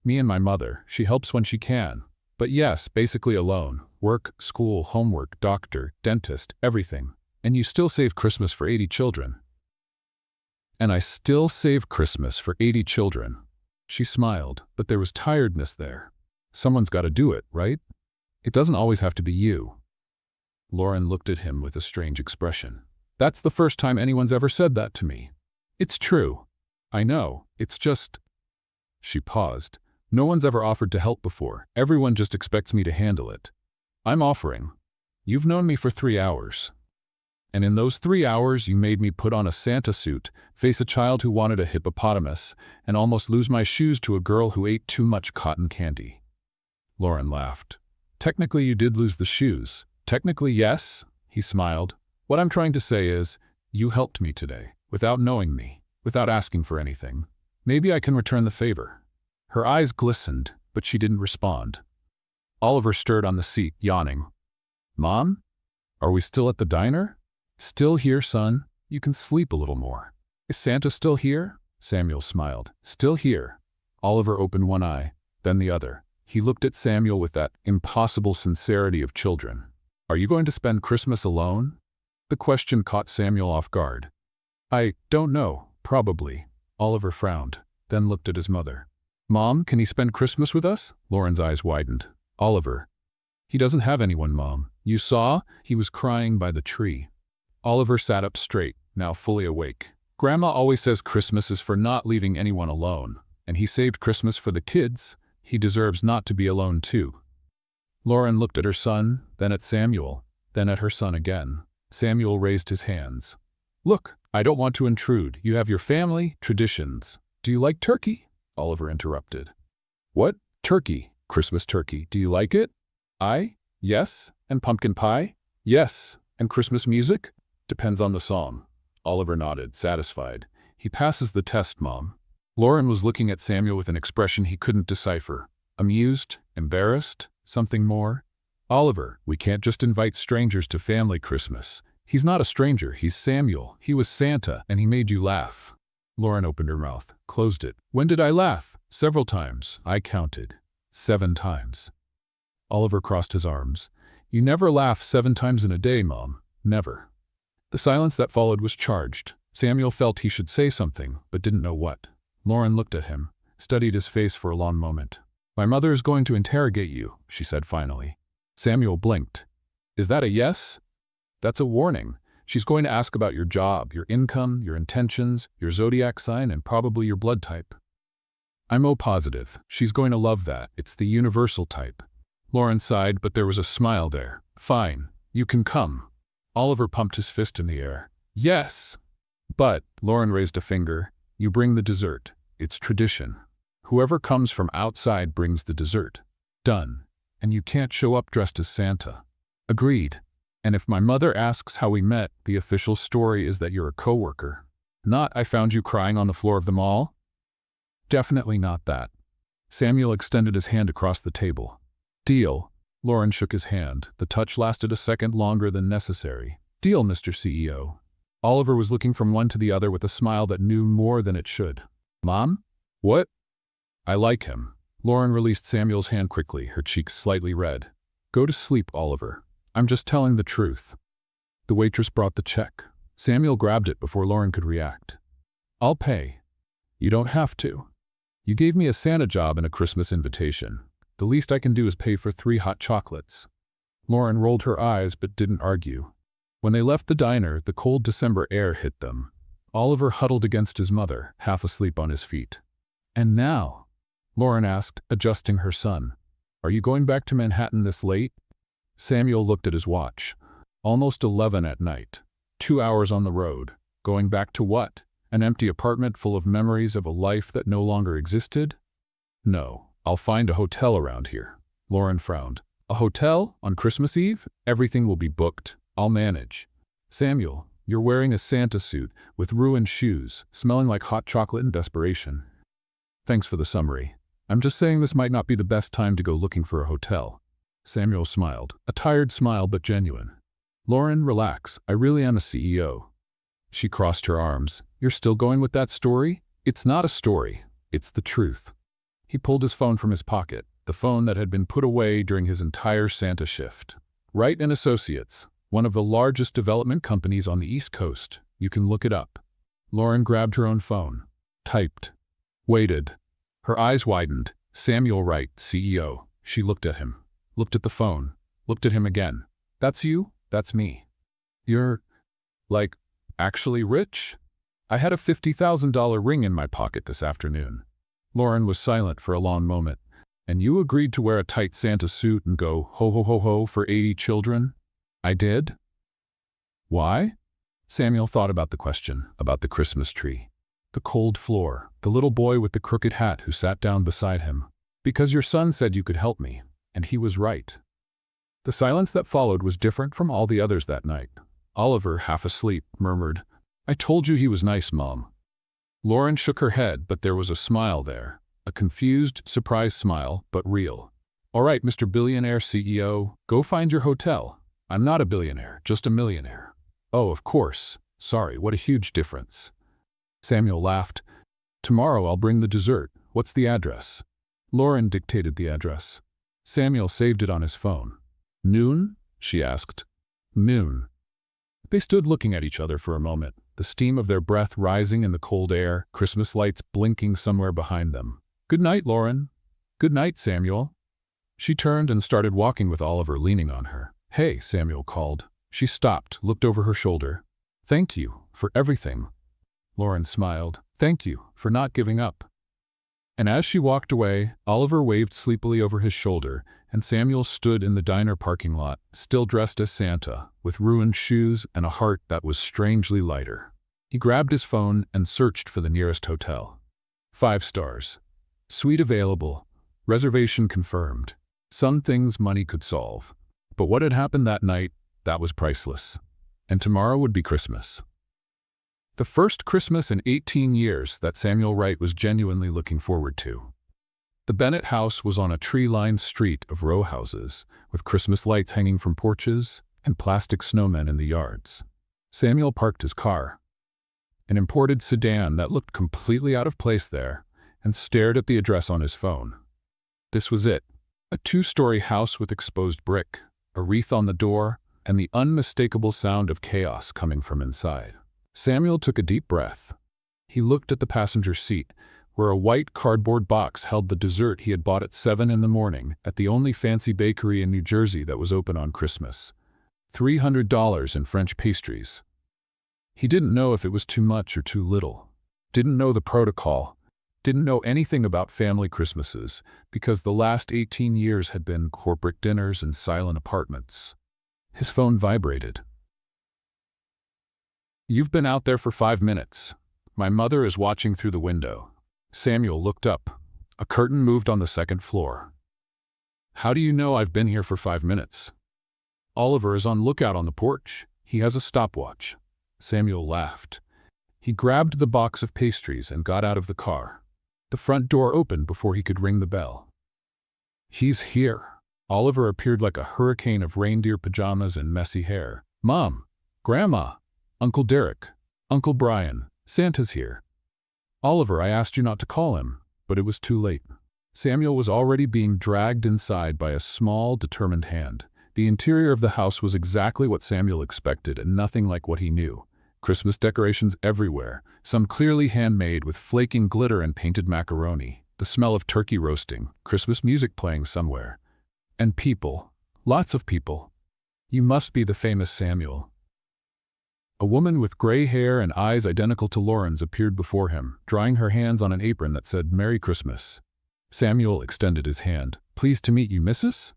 Me and my mother. She helps when she can. But yes, basically alone. Work, school, homework, doctor, dentist, everything. And you still save Christmas for 80 children. And I still save Christmas for 80 children. She smiled, but there was tiredness there. Someone's got to do it, right? It doesn't always have to be you. Lauren looked at him with a strange expression. That's the first time anyone's ever said that to me. It's true. I know. It's just... She paused. No one's ever offered to help before. Everyone just expects me to handle it. I'm offering. You've known me for 3 hours. And in those 3 hours, you made me put on a Santa suit, face a child who wanted a hippopotamus, and almost lose my shoes to a girl who ate too much cotton candy. Lauren laughed. Technically, you did lose the shoes. Technically, yes, he smiled. What I'm trying to say is, you helped me today, without knowing me, without asking for anything. Maybe I can return the favor. Her eyes glistened, but she didn't respond. Oliver stirred on the seat, yawning. Mom? Are we still at the diner? Still here, son. You can sleep a little more. Is Santa still here? Samuel smiled. Still here. Oliver opened one eye, then the other. He looked at Samuel with that impossible sincerity of children. Are you going to spend Christmas alone? The question caught Samuel off guard. I don't know. Probably. Oliver frowned, then looked at his mother. Mom, can he spend Christmas with us? Lauren's eyes widened. Oliver. He doesn't have anyone, Mom. You saw? He was crying by the tree. Oliver sat up straight, now fully awake. Grandma always says Christmas is for not leaving anyone alone, and he saved Christmas for the kids. He deserves not to be alone too. Lauren looked at her son, then at Samuel, then at her son again. Samuel raised his hands. Look, I don't want to intrude. You have your family, traditions. Do you like turkey? Oliver interrupted. What? Turkey? Christmas turkey. Do you like it? Yes. And pumpkin pie? Yes. And Christmas music? Depends on the song. Oliver nodded, satisfied. He passes the test, Mom. Lauren was looking at Samuel with an expression he couldn't decipher. Amused? Embarrassed? Something more? Oliver, we can't just invite strangers to family Christmas. He's not a stranger, he's Samuel. He was Santa, and he made you laugh. Lauren opened her mouth, closed it. When did I laugh? Several times. I counted. 7 times. Oliver crossed his arms. You never laugh 7 times in a day, Mom. Never. The silence that followed was charged. Samuel felt he should say something, but didn't know what. Lauren looked at him, studied his face for a long moment. My mother is going to interrogate you, she said finally. Samuel blinked. Is that a yes? That's a warning. She's going to ask about your job, your income, your intentions, your zodiac sign, and probably your blood type. I'm O positive. She's going to love that. It's the universal type. Lauren sighed, but there was a smile there. Fine. You can come. Oliver pumped his fist in the air. Yes. But, Lauren raised a finger, you bring the dessert. It's tradition. Whoever comes from outside brings the dessert. Done. And you can't show up dressed as Santa. Agreed. And if my mother asks how we met, the official story is that you're a coworker. Not I found you crying on the floor of the mall? Definitely not that. Samuel extended his hand across the table. Deal. Lauren shook his hand. The touch lasted a second longer than necessary. Deal, Mr. CEO. Oliver was looking from one to the other with a smile that knew more than it should. Mom? What? I like him. Lauren released Samuel's hand quickly, her cheeks slightly red. Go to sleep, Oliver. I'm just telling the truth. The waitress brought the check. Samuel grabbed it before Lauren could react. I'll pay. You don't have to. You gave me a Santa job and a Christmas invitation. The least I can do is pay for 3 hot chocolates. Lauren rolled her eyes but didn't argue. When they left the diner, the cold December air hit them. Oliver huddled against his mother, half asleep on his feet. And now? Lauren asked, adjusting her son. Are you going back to Manhattan this late? Samuel looked at his watch. Almost 11 at night. 2 hours on the road. Going back to what? An empty apartment full of memories of a life that no longer existed? No, I'll find a hotel around here. Lauren frowned. A hotel? On Christmas Eve? Everything will be booked. I'll manage. Samuel, you're wearing a Santa suit with ruined shoes, smelling like hot chocolate and desperation. Thanks for the summary. I'm just saying this might not be the best time to go looking for a hotel. Samuel smiled, a tired smile but genuine. Lauren, relax. I really am a CEO. She crossed her arms. You're still going with that story? It's not a story. It's the truth. He pulled his phone from his pocket, the phone that had been put away during his entire Santa shift. Wright and Associates, one of the largest development companies on the East Coast. You can look it up. Lauren grabbed her own phone, typed, waited. Her eyes widened. Samuel Wright, CEO. She looked at him, looked at the phone, looked at him again. That's you? That's me. You're, like, actually rich? I had a $50,000 ring in my pocket this afternoon. Lauren was silent for a long moment. And you agreed to wear a tight Santa suit and go ho ho ho ho for 80 children? I did? Why? Samuel thought about the question, about the Christmas tree. The cold floor, the little boy with the crooked hat who sat down beside him. Because your son said you could help me, and he was right. The silence that followed was different from all the others that night. Oliver, half asleep, murmured, I told you he was nice, Mom. Lauren shook her head, but there was a smile there. A confused, surprised smile, but real. All right, Mr. Billionaire CEO, go find your hotel. I'm not a billionaire, just a millionaire. Oh, of course. Sorry, what a huge difference. Samuel laughed. Tomorrow I'll bring the dessert. What's the address? Lauren dictated the address. Samuel saved it on his phone. Noon? She asked. Noon. They stood looking at each other for a moment, the steam of their breath rising in the cold air, Christmas lights blinking somewhere behind them. Good night, Lauren. Good night, Samuel. She turned and started walking with Oliver leaning on her. Hey, Samuel called. She stopped, looked over her shoulder. Thank you for everything. Lauren smiled. Thank you for not giving up. And as she walked away, Oliver waved sleepily over his shoulder, and Samuel stood in the diner parking lot, still dressed as Santa, with ruined shoes and a heart that was strangely lighter. He grabbed his phone and searched for the nearest hotel. 5 stars. Suite available. Reservation confirmed. Some things money could solve. But what had happened that night, that was priceless. And tomorrow would be Christmas. The first Christmas in 18 years that Samuel Wright was genuinely looking forward to. The Bennett house was on a tree-lined street of row houses, with Christmas lights hanging from porches and plastic snowmen in the yards. Samuel parked his car, an imported sedan that looked completely out of place there, and stared at the address on his phone. This was it, a 2-story house with exposed brick, a wreath on the door, and the unmistakable sound of chaos coming from inside. Samuel took a deep breath. He looked at the passenger seat, where a white cardboard box held the dessert he had bought at 7 in the morning at the only fancy bakery in New Jersey that was open on Christmas. $300 in French pastries. He didn't know if it was too much or too little. Didn't know the protocol. Didn't know anything about family Christmases, because the last 18 years had been corporate dinners and silent apartments. His phone vibrated. You've been out there for 5 minutes. My mother is watching through the window. Samuel looked up. A curtain moved on the 2nd floor. How do you know I've been here for 5 minutes? Oliver is on lookout on the porch. He has a stopwatch. Samuel laughed. He grabbed the box of pastries and got out of the car. The front door opened before he could ring the bell. He's here. Oliver appeared like a hurricane of reindeer pajamas and messy hair. Mom, Grandma, Uncle Derek, Uncle Brian, Santa's here. Oliver, I asked you not to call him, but it was too late. Samuel was already being dragged inside by a small, determined hand. The interior of the house was exactly what Samuel expected and nothing like what he knew. Christmas decorations everywhere, some clearly handmade with flaking glitter and painted macaroni, the smell of turkey roasting, Christmas music playing somewhere. And people, lots of people. You must be the famous Samuel. A woman with gray hair and eyes identical to Lauren's appeared before him, drying her hands on an apron that said, Merry Christmas. Samuel extended his hand. Pleased to meet you, Mrs.?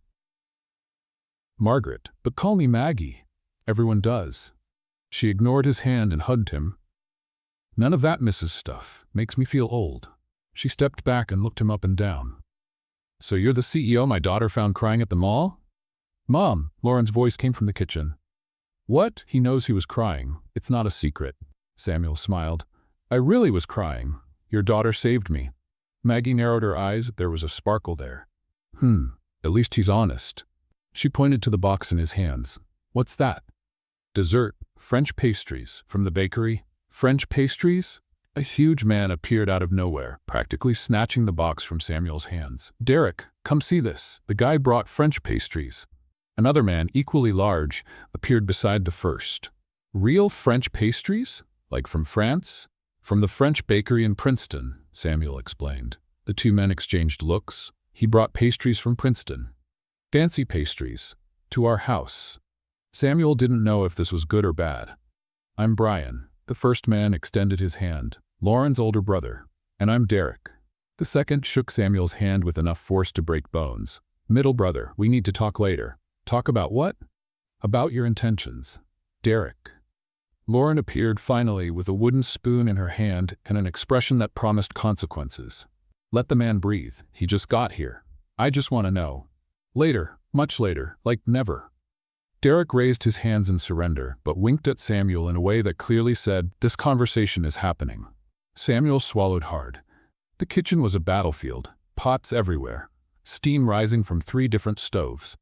Margaret, but call me Maggie. Everyone does. She ignored his hand and hugged him. None of that, Mrs. Stuff. Makes me feel old. She stepped back and looked him up and down. So you're the CEO my daughter found crying at the mall? Mom, Lauren's voice came from the kitchen. What? He knows he was crying. It's not a secret. Samuel smiled. I really was crying. Your daughter saved me. Maggie narrowed her eyes. There was a sparkle there. At least he's honest. She pointed to the box in his hands. What's that? Dessert, French pastries, from the bakery. French pastries? A huge man appeared out of nowhere, practically snatching the box from Samuel's hands. Derek, come see this. The guy brought French pastries. Another man, equally large, appeared beside the first. Real French pastries? Like from France? From the French bakery in Princeton, Samuel explained. The two men exchanged looks. He brought pastries from Princeton. Fancy pastries. To our house. Samuel didn't know if this was good or bad. I'm Brian. The first man extended his hand. Lauren's older brother. And I'm Derek. The second shook Samuel's hand with enough force to break bones. Middle brother, we need to talk later. Talk about what? About your intentions. Derek. Lauren appeared finally with a wooden spoon in her hand and an expression that promised consequences. Let the man breathe. He just got here. I just want to know. Later, much later, like never. Derek raised his hands in surrender, but winked at Samuel in a way that clearly said, this conversation is happening. Samuel swallowed hard. The kitchen was a battlefield, pots everywhere, steam rising from 3 different stoves.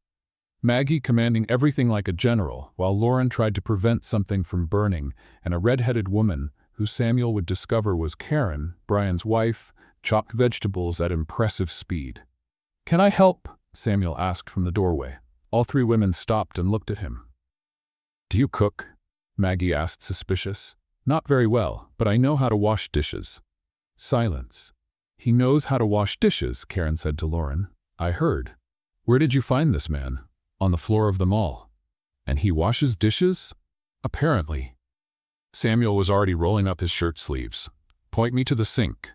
Maggie commanding everything like a general, while Lauren tried to prevent something from burning, and a red-headed woman, who Samuel would discover was Karen, Brian's wife, chopped vegetables at impressive speed. Can I help? Samuel asked from the doorway. All 3 women stopped and looked at him. Do you cook? Maggie asked, suspicious. Not very well, but I know how to wash dishes. Silence. He knows how to wash dishes, Karen said to Lauren. I heard. Where did you find this man? On the floor of the mall. And he washes dishes? Apparently. Samuel was already rolling up his shirt sleeves. Point me to the sink.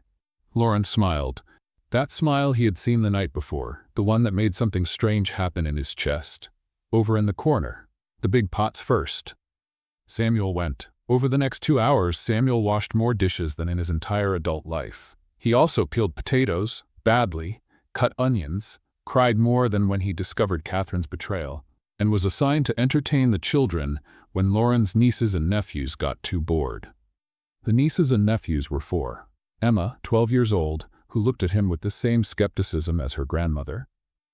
Lauren smiled. That smile he had seen the night before, the one that made something strange happen in his chest. Over in the corner. The big pots first. Samuel went. Over the next 2 hours, Samuel washed more dishes than in his entire adult life. He also peeled potatoes, badly, cut onions, cried more than when he discovered Catherine's betrayal, and was assigned to entertain the children when Lauren's nieces and nephews got too bored. The nieces and nephews were 4. Emma, 12 years old, who looked at him with the same skepticism as her grandmother.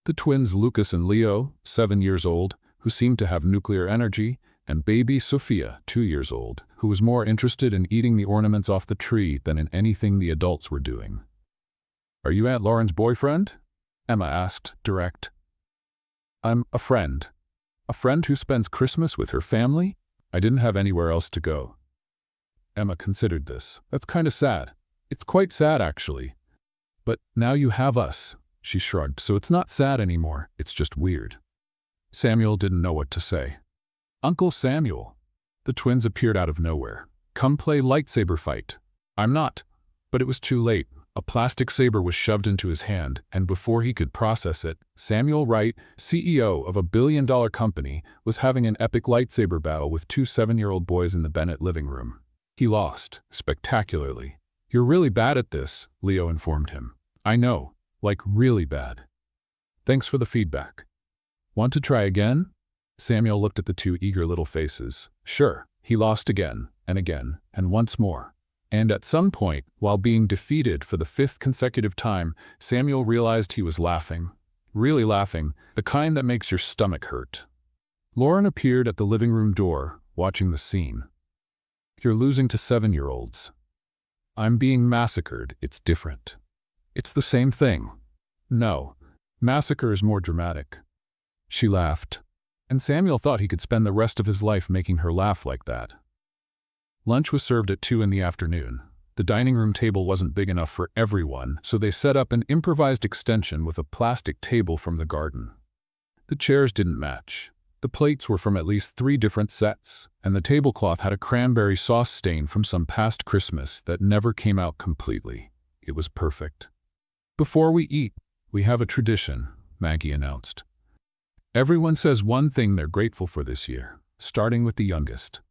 The twins Lucas and Leo, 7 years old, who seemed to have nuclear energy, and baby Sophia, 2 years old, who was more interested in eating the ornaments off the tree than in anything the adults were doing. Are you Aunt Lauren's boyfriend? Emma asked, direct. I'm a friend. A friend who spends Christmas with her family? I didn't have anywhere else to go. Emma considered this. That's kind of sad. It's quite sad, actually. But now you have us, she shrugged, so it's not sad anymore, it's just weird. Samuel didn't know what to say. Uncle Samuel. The twins appeared out of nowhere. Come play lightsaber fight. I'm not. But it was too late. A plastic saber was shoved into his hand, and before he could process it, Samuel Wright, CEO of a billion-dollar company, was having an epic lightsaber battle with 2 7-year-old boys in the Bennett living room. He lost, spectacularly. You're really bad at this, Leo informed him. I know, like really bad. Thanks for the feedback. Want to try again? Samuel looked at the 2 eager little faces. Sure, he lost again, and once more. And at some point, while being defeated for the 5th consecutive time, Samuel realized he was laughing. Really laughing, the kind that makes your stomach hurt. Lauren appeared at the living room door, watching the scene. You're losing to 7-year-olds. I'm being massacred, it's different. It's the same thing. No, massacre is more dramatic. She laughed, and Samuel thought he could spend the rest of his life making her laugh like that. Lunch was served at 2 in the afternoon. The dining room table wasn't big enough for everyone, so they set up an improvised extension with a plastic table from the garden. The chairs didn't match. The plates were from at least 3 different sets, and the tablecloth had a cranberry sauce stain from some past Christmas that never came out completely. It was perfect. Before we eat, we have a tradition, Maggie announced. Everyone says one thing they're grateful for this year, starting with the youngest.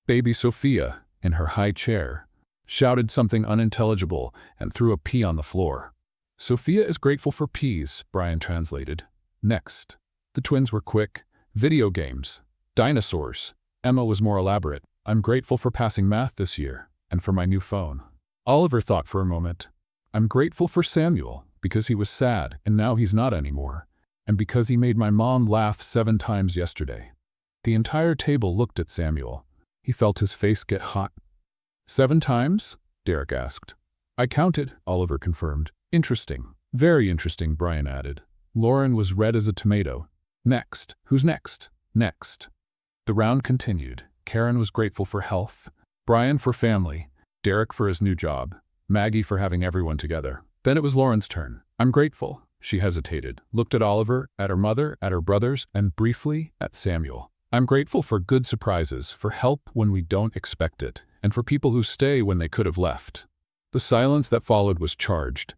Baby Sophia, in her high chair, shouted something unintelligible and threw a pea on the floor. Sophia is grateful for peas, Brian translated. Next. The twins were quick. Video games. Dinosaurs. Emma was more elaborate. I'm grateful for passing math this year, and for my new phone. Oliver thought for a moment. I'm grateful for Samuel, because he was sad, and now he's not anymore, and because he made my mom laugh 7 times yesterday. The entire table looked at Samuel. He felt his face get hot. 7 times? Derek asked. I counted, Oliver confirmed. Interesting. Very interesting, Brian added. Lauren was red as a tomato. Next. Who's next? Next. The round continued. Karen was grateful for health, Brian for family, Derek for his new job, Maggie for having everyone together. Then it was Lauren's turn. I'm grateful. She hesitated, looked at Oliver, at her mother, at her brothers, and briefly at Samuel. I'm grateful for good surprises, for help when we don't expect it, and for people who stay when they could have left. The silence that followed was charged.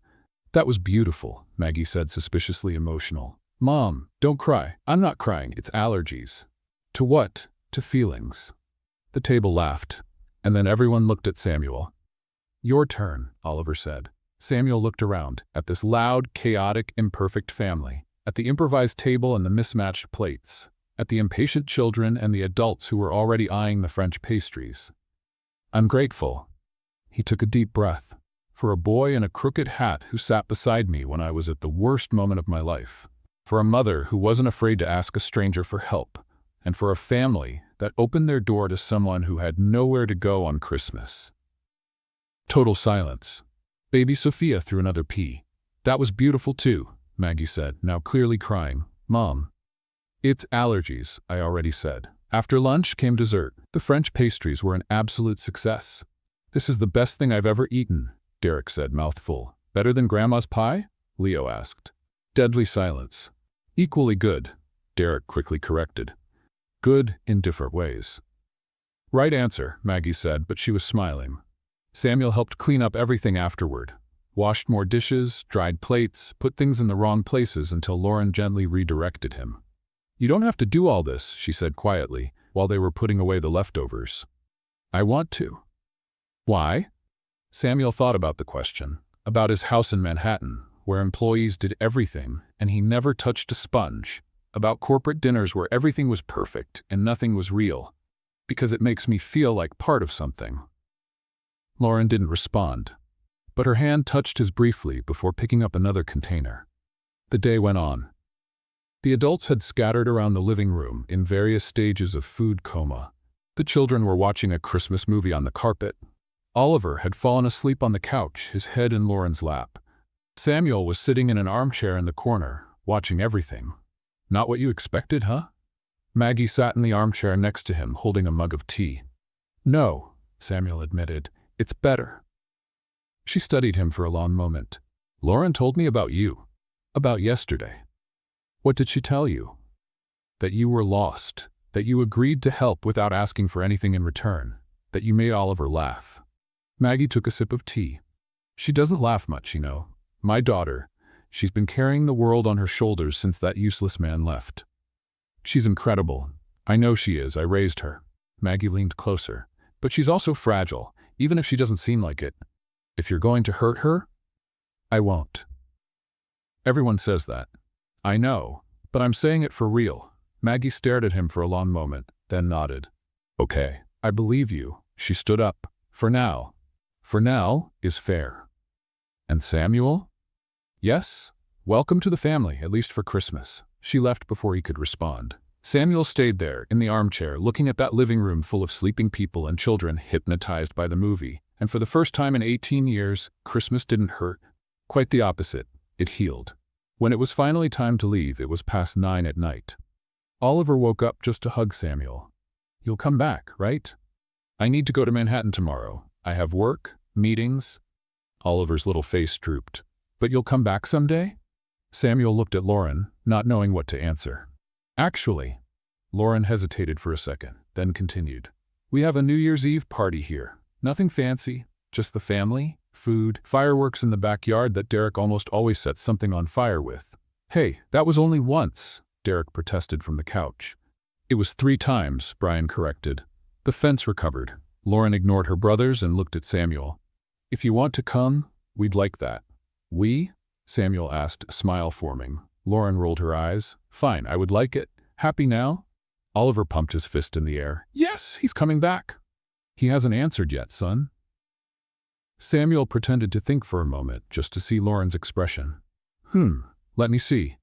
That was beautiful, Maggie said, suspiciously emotional. Mom, don't cry. I'm not crying. It's allergies. To what? To feelings. The table laughed, and then everyone looked at Samuel. Your turn, Oliver said. Samuel looked around, at this loud, chaotic, imperfect family, at the improvised table and the mismatched plates, at the impatient children and the adults who were already eyeing the French pastries. I'm grateful. He took a deep breath. For a boy in a crooked hat who sat beside me when I was at the worst moment of my life. For a mother who wasn't afraid to ask a stranger for help. And for a family that opened their door to someone who had nowhere to go on Christmas. Total silence. Baby Sophia threw another pea. That was beautiful too, Maggie said, now clearly crying. Mom. It's allergies, I already said. After lunch came dessert. The French pastries were an absolute success. This is the best thing I've ever eaten, Derek said, mouth full. Better than Grandma's pie? Leo asked. Deadly silence. Equally good, Derek quickly corrected. Good in different ways. Right answer, Maggie said, but she was smiling. Samuel helped clean up everything afterward. Washed more dishes, dried plates, put things in the wrong places until Lauren gently redirected him. You don't have to do all this, she said quietly, while they were putting away the leftovers. I want to. Why? Samuel thought about the question, about his house in Manhattan, where employees did everything and he never touched a sponge, about corporate dinners where everything was perfect and nothing was real, because it makes me feel like part of something. Lauren didn't respond, but her hand touched his briefly before picking up another container. The day went on. The adults had scattered around the living room in various stages of food coma. The children were watching a Christmas movie on the carpet. Oliver had fallen asleep on the couch, his head in Lauren's lap. Samuel was sitting in an armchair in the corner, watching everything. Not what you expected, huh? Maggie sat in the armchair next to him, holding a mug of tea. No, Samuel admitted. It's better. She studied him for a long moment. Lauren told me about you. About yesterday. What did she tell you? That you were lost. That you agreed to help without asking for anything in return. That you made Oliver laugh. Maggie took a sip of tea. She doesn't laugh much, you know. My daughter. She's been carrying the world on her shoulders since that useless man left. She's incredible. I know she is. I raised her. Maggie leaned closer. But she's also fragile, even if she doesn't seem like it. If you're going to hurt her, I won't. Everyone says that. I know, but I'm saying it for real. Maggie stared at him for a long moment, then nodded. Okay, I believe you. She stood up. For now. For now is fair. And Samuel? Yes? Welcome to the family, at least for Christmas. She left before he could respond. Samuel stayed there, in the armchair, looking at that living room full of sleeping people and children hypnotized by the movie. And for the first time in 18 years, Christmas didn't hurt. Quite the opposite. It healed. When it was finally time to leave, it was past 9 at night. Oliver woke up just to hug Samuel. You'll come back, right? I need to go to Manhattan tomorrow. I have work, meetings. Oliver's little face drooped. But you'll come back someday? Samuel looked at Lauren, not knowing what to answer. Actually, Lauren hesitated for a second, then continued. We have a New Year's Eve party here. Nothing fancy, just the family, food, fireworks in the backyard that Derek almost always sets something on fire with. Hey, that was only once, Derek protested from the couch. It was 3 times, Brian corrected. The fence recovered. Lauren ignored her brothers and looked at Samuel. If you want to come, we'd like that. We? Samuel asked, a smile forming. Lauren rolled her eyes. Fine, I would like it. Happy now? Oliver pumped his fist in the air. Yes, he's coming back. He hasn't answered yet, son. Samuel pretended to think for a moment, just to see Lauren's expression. Let me see.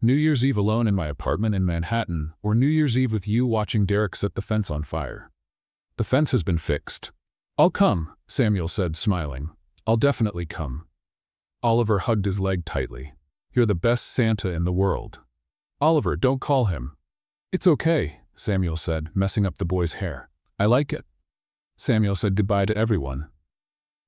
New Year's Eve alone in my apartment in Manhattan, or New Year's Eve with you watching Derek set the fence on fire? The fence has been fixed. I'll come, Samuel said, smiling. I'll definitely come. Oliver hugged his leg tightly. You're the best Santa in the world. Oliver, don't call him. It's okay, Samuel said, messing up the boy's hair. I like it. Samuel said goodbye to everyone.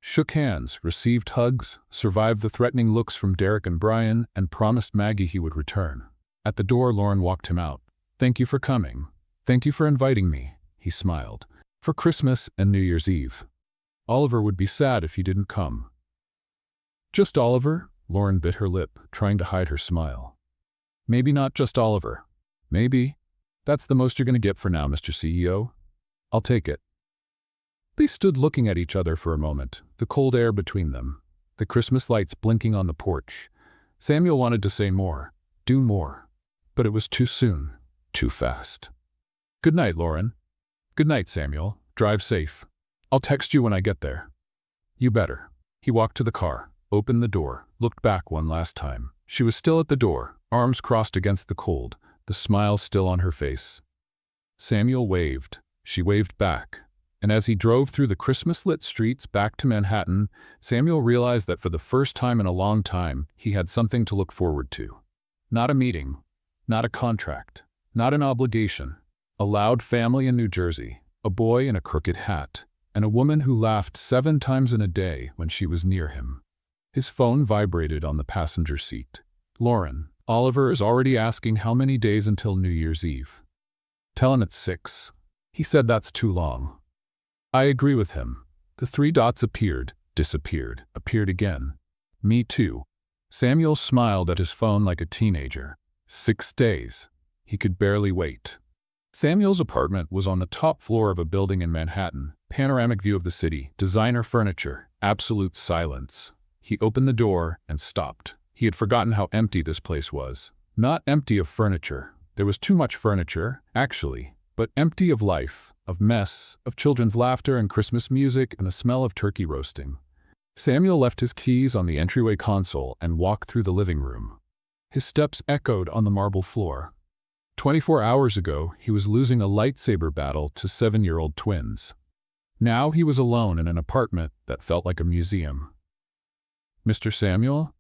Shook hands, received hugs, survived the threatening looks from Derek and Brian, and promised Maggie he would return. At the door, Lauren walked him out. Thank you for coming. Thank you for inviting me, he smiled. For Christmas and New Year's Eve. Oliver would be sad if he didn't come. Just Oliver? Lauren bit her lip, trying to hide her smile. Maybe not just Oliver. Maybe. That's the most you're going to get for now, Mr. CEO. I'll take it. They stood looking at each other for a moment, the cold air between them, the Christmas lights blinking on the porch. Samuel wanted to say more, do more, but it was too soon, too fast. Good night, Lauren. Good night, Samuel. Drive safe. I'll text you when I get there. You better. He walked to the car, opened the door, looked back one last time. She was still at the door, arms crossed against the cold, the smile still on her face. Samuel waved. She waved back. And as he drove through the Christmas-lit streets back to Manhattan, Samuel realized that for the first time in a long time, he had something to look forward to. Not a meeting, not a contract, not an obligation. A loud family in New Jersey, a boy in a crooked hat, and a woman who laughed 7 times in a day when she was near him. His phone vibrated on the passenger seat. Lauren, Oliver is already asking how many days until New Year's Eve. Tell him it's 6. He said that's too long. I agree with him. The 3 dots appeared, disappeared, appeared again. Me too. Samuel smiled at his phone like a teenager. 6 days. He could barely wait. Samuel's apartment was on the top floor of a building in Manhattan. Panoramic view of the city, designer furniture, absolute silence. He opened the door and stopped. He had forgotten how empty this place was. Not empty of furniture. There was too much furniture, actually, but empty of life. Of mess, of children's laughter and Christmas music and the smell of turkey roasting. Samuel left his keys on the entryway console and walked through the living room. His steps echoed on the marble floor. 24 hours ago, he was losing a lightsaber battle to 7-year-old twins. Now he was alone in an apartment that felt like a museum. Mr. Samuel?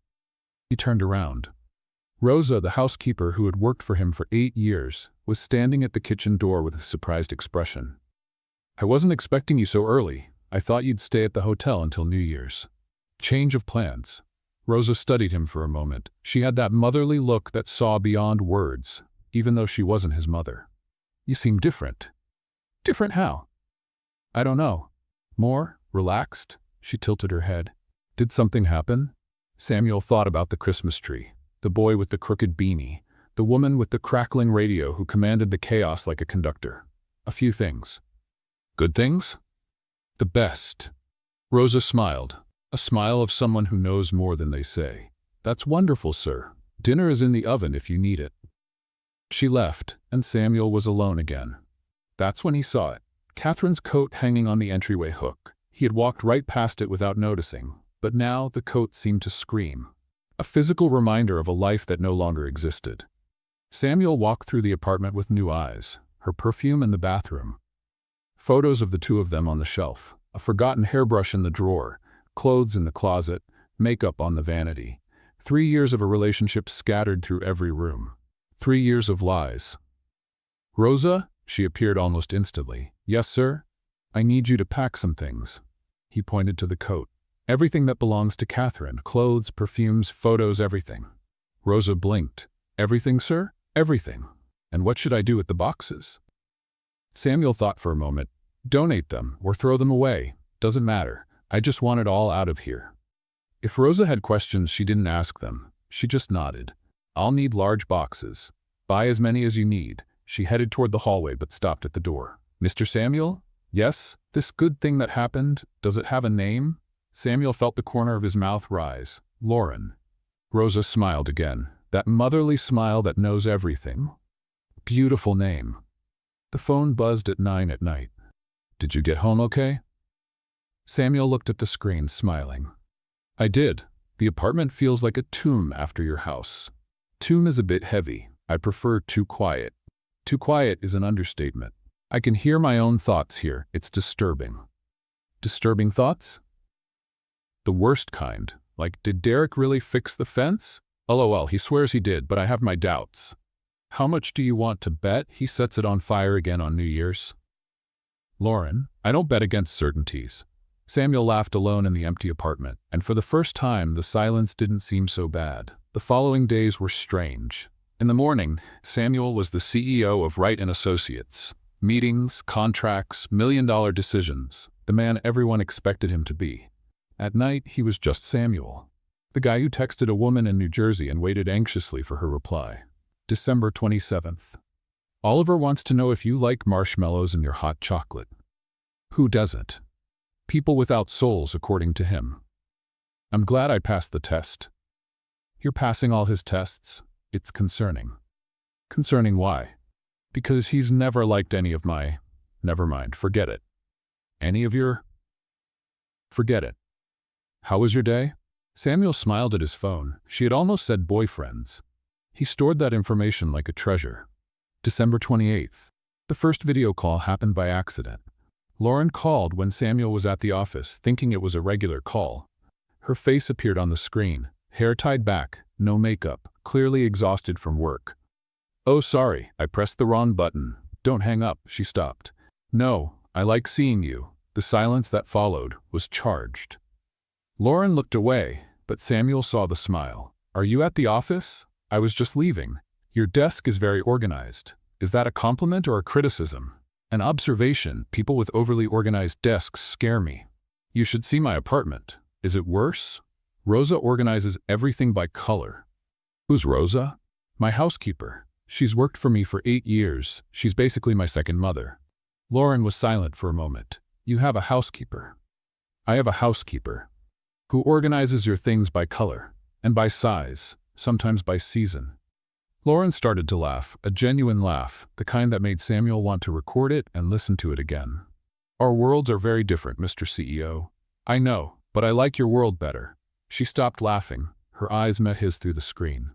He turned around. Rosa, the housekeeper who had worked for him for 8 years, was standing at the kitchen door with a surprised expression. I wasn't expecting you so early. I thought you'd stay at the hotel until New Year's. Change of plans. Rosa studied him for a moment. She had that motherly look that saw beyond words, even though she wasn't his mother. You seem different. Different how? I don't know. More? Relaxed? She tilted her head. Did something happen? Samuel thought about the Christmas tree. The boy with the crooked beanie, the woman with the crackling radio who commanded the chaos like a conductor. A few things. Good things? The best. Rosa smiled, a smile of someone who knows more than they say. That's wonderful, sir. Dinner is in the oven if you need it. She left, and Samuel was alone again. That's when he saw it. Catherine's coat hanging on the entryway hook. He had walked right past it without noticing, but now the coat seemed to scream. A physical reminder of a life that no longer existed. Samuel walked through the apartment with new eyes, her perfume in the bathroom. Photos of the 2 of them on the shelf, a forgotten hairbrush in the drawer, clothes in the closet, makeup on the vanity. 3 years of a relationship scattered through every room. 3 years of lies. Rosa? She appeared almost instantly. Yes, sir? I need you to pack some things. He pointed to the coat. Everything that belongs to Catherine, clothes, perfumes, photos, everything. Rosa blinked. Everything, sir? Everything. And what should I do with the boxes? Samuel thought for a moment. Donate them or throw them away. Doesn't matter. I just want it all out of here. If Rosa had questions, she didn't ask them. She just nodded. I'll need large boxes. Buy as many as you need. She headed toward the hallway but stopped at the door. Mr. Samuel? Yes? This good thing that happened, does it have a name? Samuel felt the corner of his mouth rise. Lauren. Rosa smiled again. That motherly smile that knows everything. Beautiful name. The phone buzzed at 9 at night. Did you get home okay? Samuel looked at the screen, smiling. I did. The apartment feels like a tomb after your house. Tomb is a bit heavy. I prefer too quiet. Too quiet is an understatement. I can hear my own thoughts here. It's disturbing. Disturbing thoughts? The worst kind. Like, did Derek really fix the fence? LOL, he swears he did, but I have my doubts. How much do you want to bet he sets it on fire again on New Year's? Lauren, I don't bet against certainties. Samuel laughed alone in the empty apartment, and for the first time the silence didn't seem so bad. The following days were strange. In the morning, Samuel was the CEO of Wright and Associates. Meetings, contracts, million-dollar decisions. The man everyone expected him to be. At night, he was just Samuel. The guy who texted a woman in New Jersey and waited anxiously for her reply. December 27th. Oliver wants to know if you like marshmallows in your hot chocolate. Who doesn't? People without souls, according to him. I'm glad I passed the test. You're passing all his tests? It's concerning. Concerning why? Because he's never liked any of my… Never mind, forget it. Any of your… Forget it. How was your day? Samuel smiled at his phone. She had almost said boyfriends. He stored that information like a treasure. December 28th. The first video call happened by accident. Lauren called when Samuel was at the office, thinking it was a regular call. Her face appeared on the screen, hair tied back, no makeup, clearly exhausted from work. Oh, sorry, I pressed the wrong button. Don't hang up, she stopped. No, I like seeing you. The silence that followed was charged. Lauren looked away, but Samuel saw the smile. Are you at the office? I was just leaving. Your desk is very organized. Is that a compliment or a criticism? An observation. People with overly organized desks scare me. You should see my apartment. Is it worse? Rosa organizes everything by color. Who's Rosa? My housekeeper. She's worked for me for 8 years. She's basically my second mother. Lauren was silent for a moment. You have a housekeeper. I have a housekeeper. Who organizes your things by color, and by size, sometimes by season. Lauren started to laugh, a genuine laugh, the kind that made Samuel want to record it and listen to it again. Our worlds are very different, Mr. CEO. I know, but I like your world better. She stopped laughing. Her eyes met his through the screen.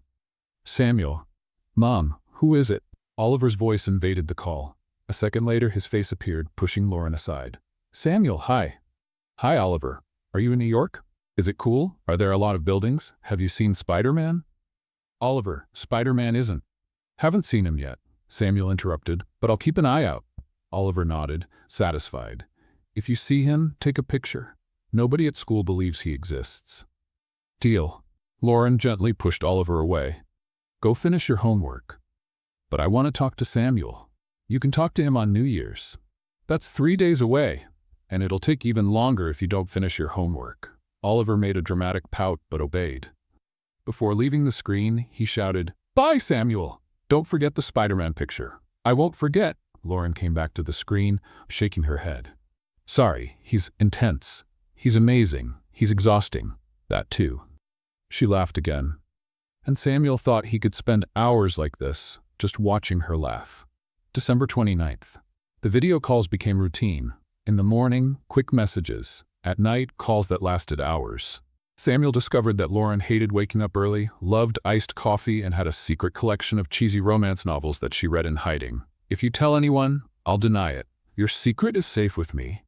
Samuel. Mom, who is it? Oliver's voice invaded the call. A second later, his face appeared, pushing Lauren aside. Samuel, hi. Hi, Oliver. Are you in New York? Is it cool? Are there a lot of buildings? Have you seen Spider-Man? Oliver, Spider-Man isn't. Haven't seen him yet, Samuel interrupted, but I'll keep an eye out. Oliver nodded, satisfied. If you see him, take a picture. Nobody at school believes he exists. Deal. Lauren gently pushed Oliver away. Go finish your homework. But I want to talk to Samuel. You can talk to him on New Year's. That's 3 days away, and it'll take even longer if you don't finish your homework. Oliver made a dramatic pout but obeyed. Before leaving the screen, he shouted, Bye, Samuel! Don't forget the Spider-Man picture. I won't forget. Lauren came back to the screen, shaking her head. Sorry, he's intense. He's amazing. He's exhausting. That too. She laughed again. And Samuel thought he could spend hours like this, just watching her laugh. December 29th. The video calls became routine. In the morning, quick messages. At night, calls that lasted hours. Samuel discovered that Lauren hated waking up early, loved iced coffee, and had a secret collection of cheesy romance novels that she read in hiding. If you tell anyone, I'll deny it. Your secret is safe with me.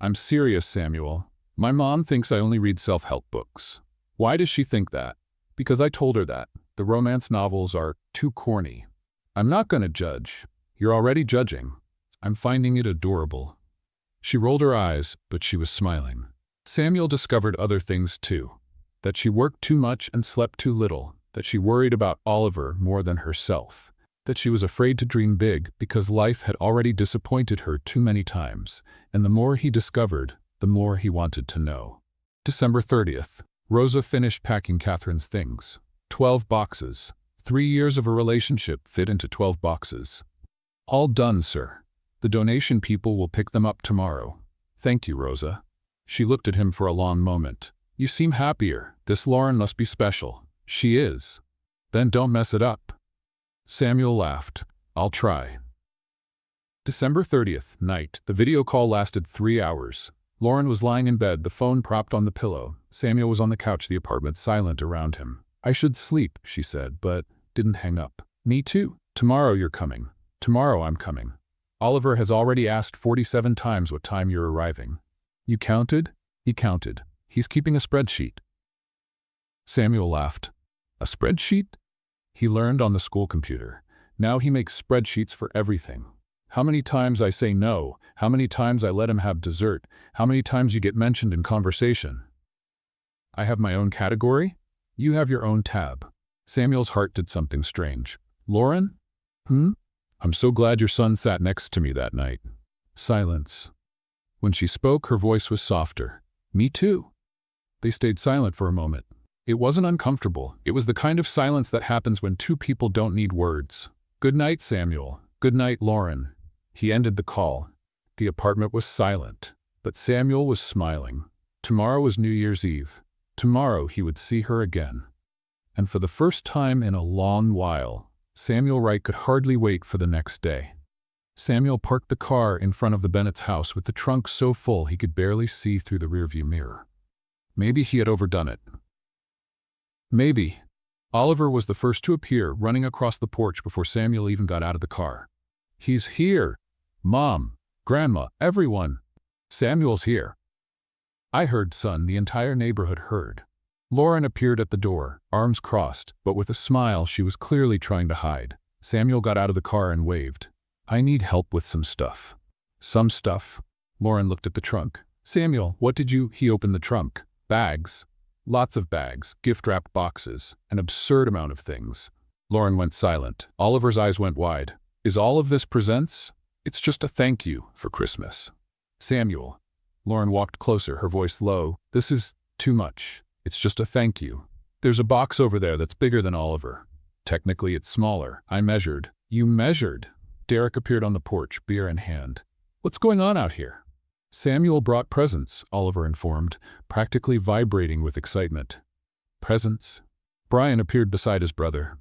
I'm serious, Samuel. My mom thinks I only read self-help books. Why does she think that? Because I told her that. The romance novels are too corny. I'm not gonna judge. You're already judging. I'm finding it adorable. She rolled her eyes, but she was smiling. Samuel discovered other things too. That she worked too much and slept too little. That she worried about Oliver more than herself. That she was afraid to dream big because life had already disappointed her too many times. And the more he discovered, the more he wanted to know. December 30th. Rosa finished packing Catherine's things. 12 boxes. 3 years of a relationship fit into 12 boxes. All done, sir. The donation people will pick them up tomorrow. Thank you, Rosa. She looked at him for a long moment. You seem happier. This Lauren must be special. She is. Then don't mess it up. Samuel laughed. I'll try. December 30th, night. The video call lasted 3 hours. Lauren was lying in bed, the phone propped on the pillow. Samuel was on the couch, the apartment silent around him. I should sleep, she said, but didn't hang up. Me too. Tomorrow you're coming. Tomorrow I'm coming. Oliver has already asked 47 times what time you're arriving. You counted? He counted. He's keeping a spreadsheet. Samuel laughed. A spreadsheet? He learned on the school computer. Now he makes spreadsheets for everything. How many times I say no, how many times I let him have dessert, how many times you get mentioned in conversation. I have my own category? You have your own tab. Samuel's heart did something strange. Lauren? I'm so glad your son sat next to me that night. Silence. When she spoke, her voice was softer. Me too. They stayed silent for a moment. It wasn't uncomfortable. It was the kind of silence that happens when two people don't need words. Good night, Samuel. Good night, Lauren. He ended the call. The apartment was silent, but Samuel was smiling. Tomorrow was New Year's Eve. Tomorrow he would see her again. And for the first time in a long while, Samuel Wright could hardly wait for the next day. Samuel parked the car in front of the Bennett's house with the trunk so full he could barely see through the rearview mirror. Maybe he had overdone it. Maybe. Oliver was the first to appear, running across the porch before Samuel even got out of the car. He's here. Mom, Grandma, everyone. Samuel's here. I heard, son. The entire neighborhood heard. Lauren appeared at the door, arms crossed, but with a smile she was clearly trying to hide. Samuel got out of the car and waved. I need help with some stuff. Some stuff? Lauren looked at the trunk. Samuel, what did you? He opened the trunk. Bags. Lots of bags, gift-wrapped boxes, an absurd amount of things. Lauren went silent. Oliver's eyes went wide. Is all of this presents? It's just a thank you for Christmas. Samuel. Lauren walked closer, her voice low. This is too much. It's just a thank you. There's a box over there that's bigger than Oliver. Technically, it's smaller. I measured. You measured? Derek appeared on the porch, beer in hand. What's going on out here? Samuel brought presents, Oliver informed, practically vibrating with excitement. Presents? Brian appeared beside his brother.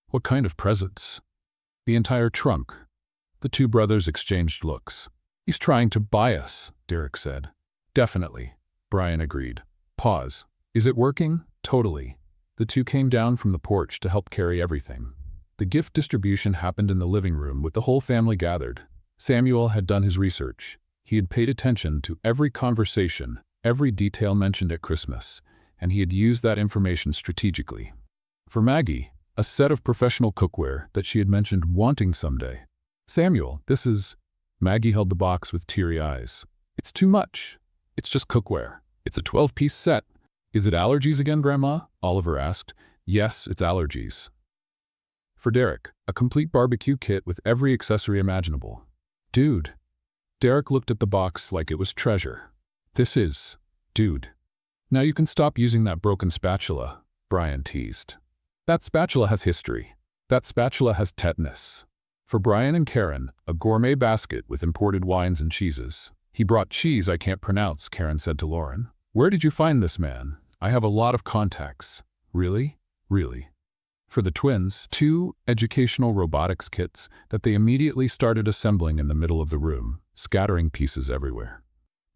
What kind of presents? The entire trunk. The two brothers exchanged looks. He's trying to buy us, Derek said. Definitely, Brian agreed. Pause. Is it working? Totally. The two came down from the porch to help carry everything. The gift distribution happened in the living room with the whole family gathered. Samuel had done his research. He had paid attention to every conversation, every detail mentioned at Christmas, and he had used that information strategically. For Maggie, a set of professional cookware that she had mentioned wanting someday. Samuel, this is... Maggie held the box with teary eyes. It's too much. It's just cookware. It's a 12-piece set. Is it allergies again, Grandma? Oliver asked. Yes, it's allergies. For Derek, a complete barbecue kit with every accessory imaginable. Dude. Derek looked at the box like it was treasure. This is... Dude. Now you can stop using that broken spatula, Brian teased. That spatula has history. That spatula has tetanus. For Brian and Karen, a gourmet basket with imported wines and cheeses. He brought cheese I can't pronounce, Karen said to Lauren. Where did you find this man? I have a lot of contacts. Really? Really. For the twins, 2 educational robotics kits that they immediately started assembling in the middle of the room, scattering pieces everywhere.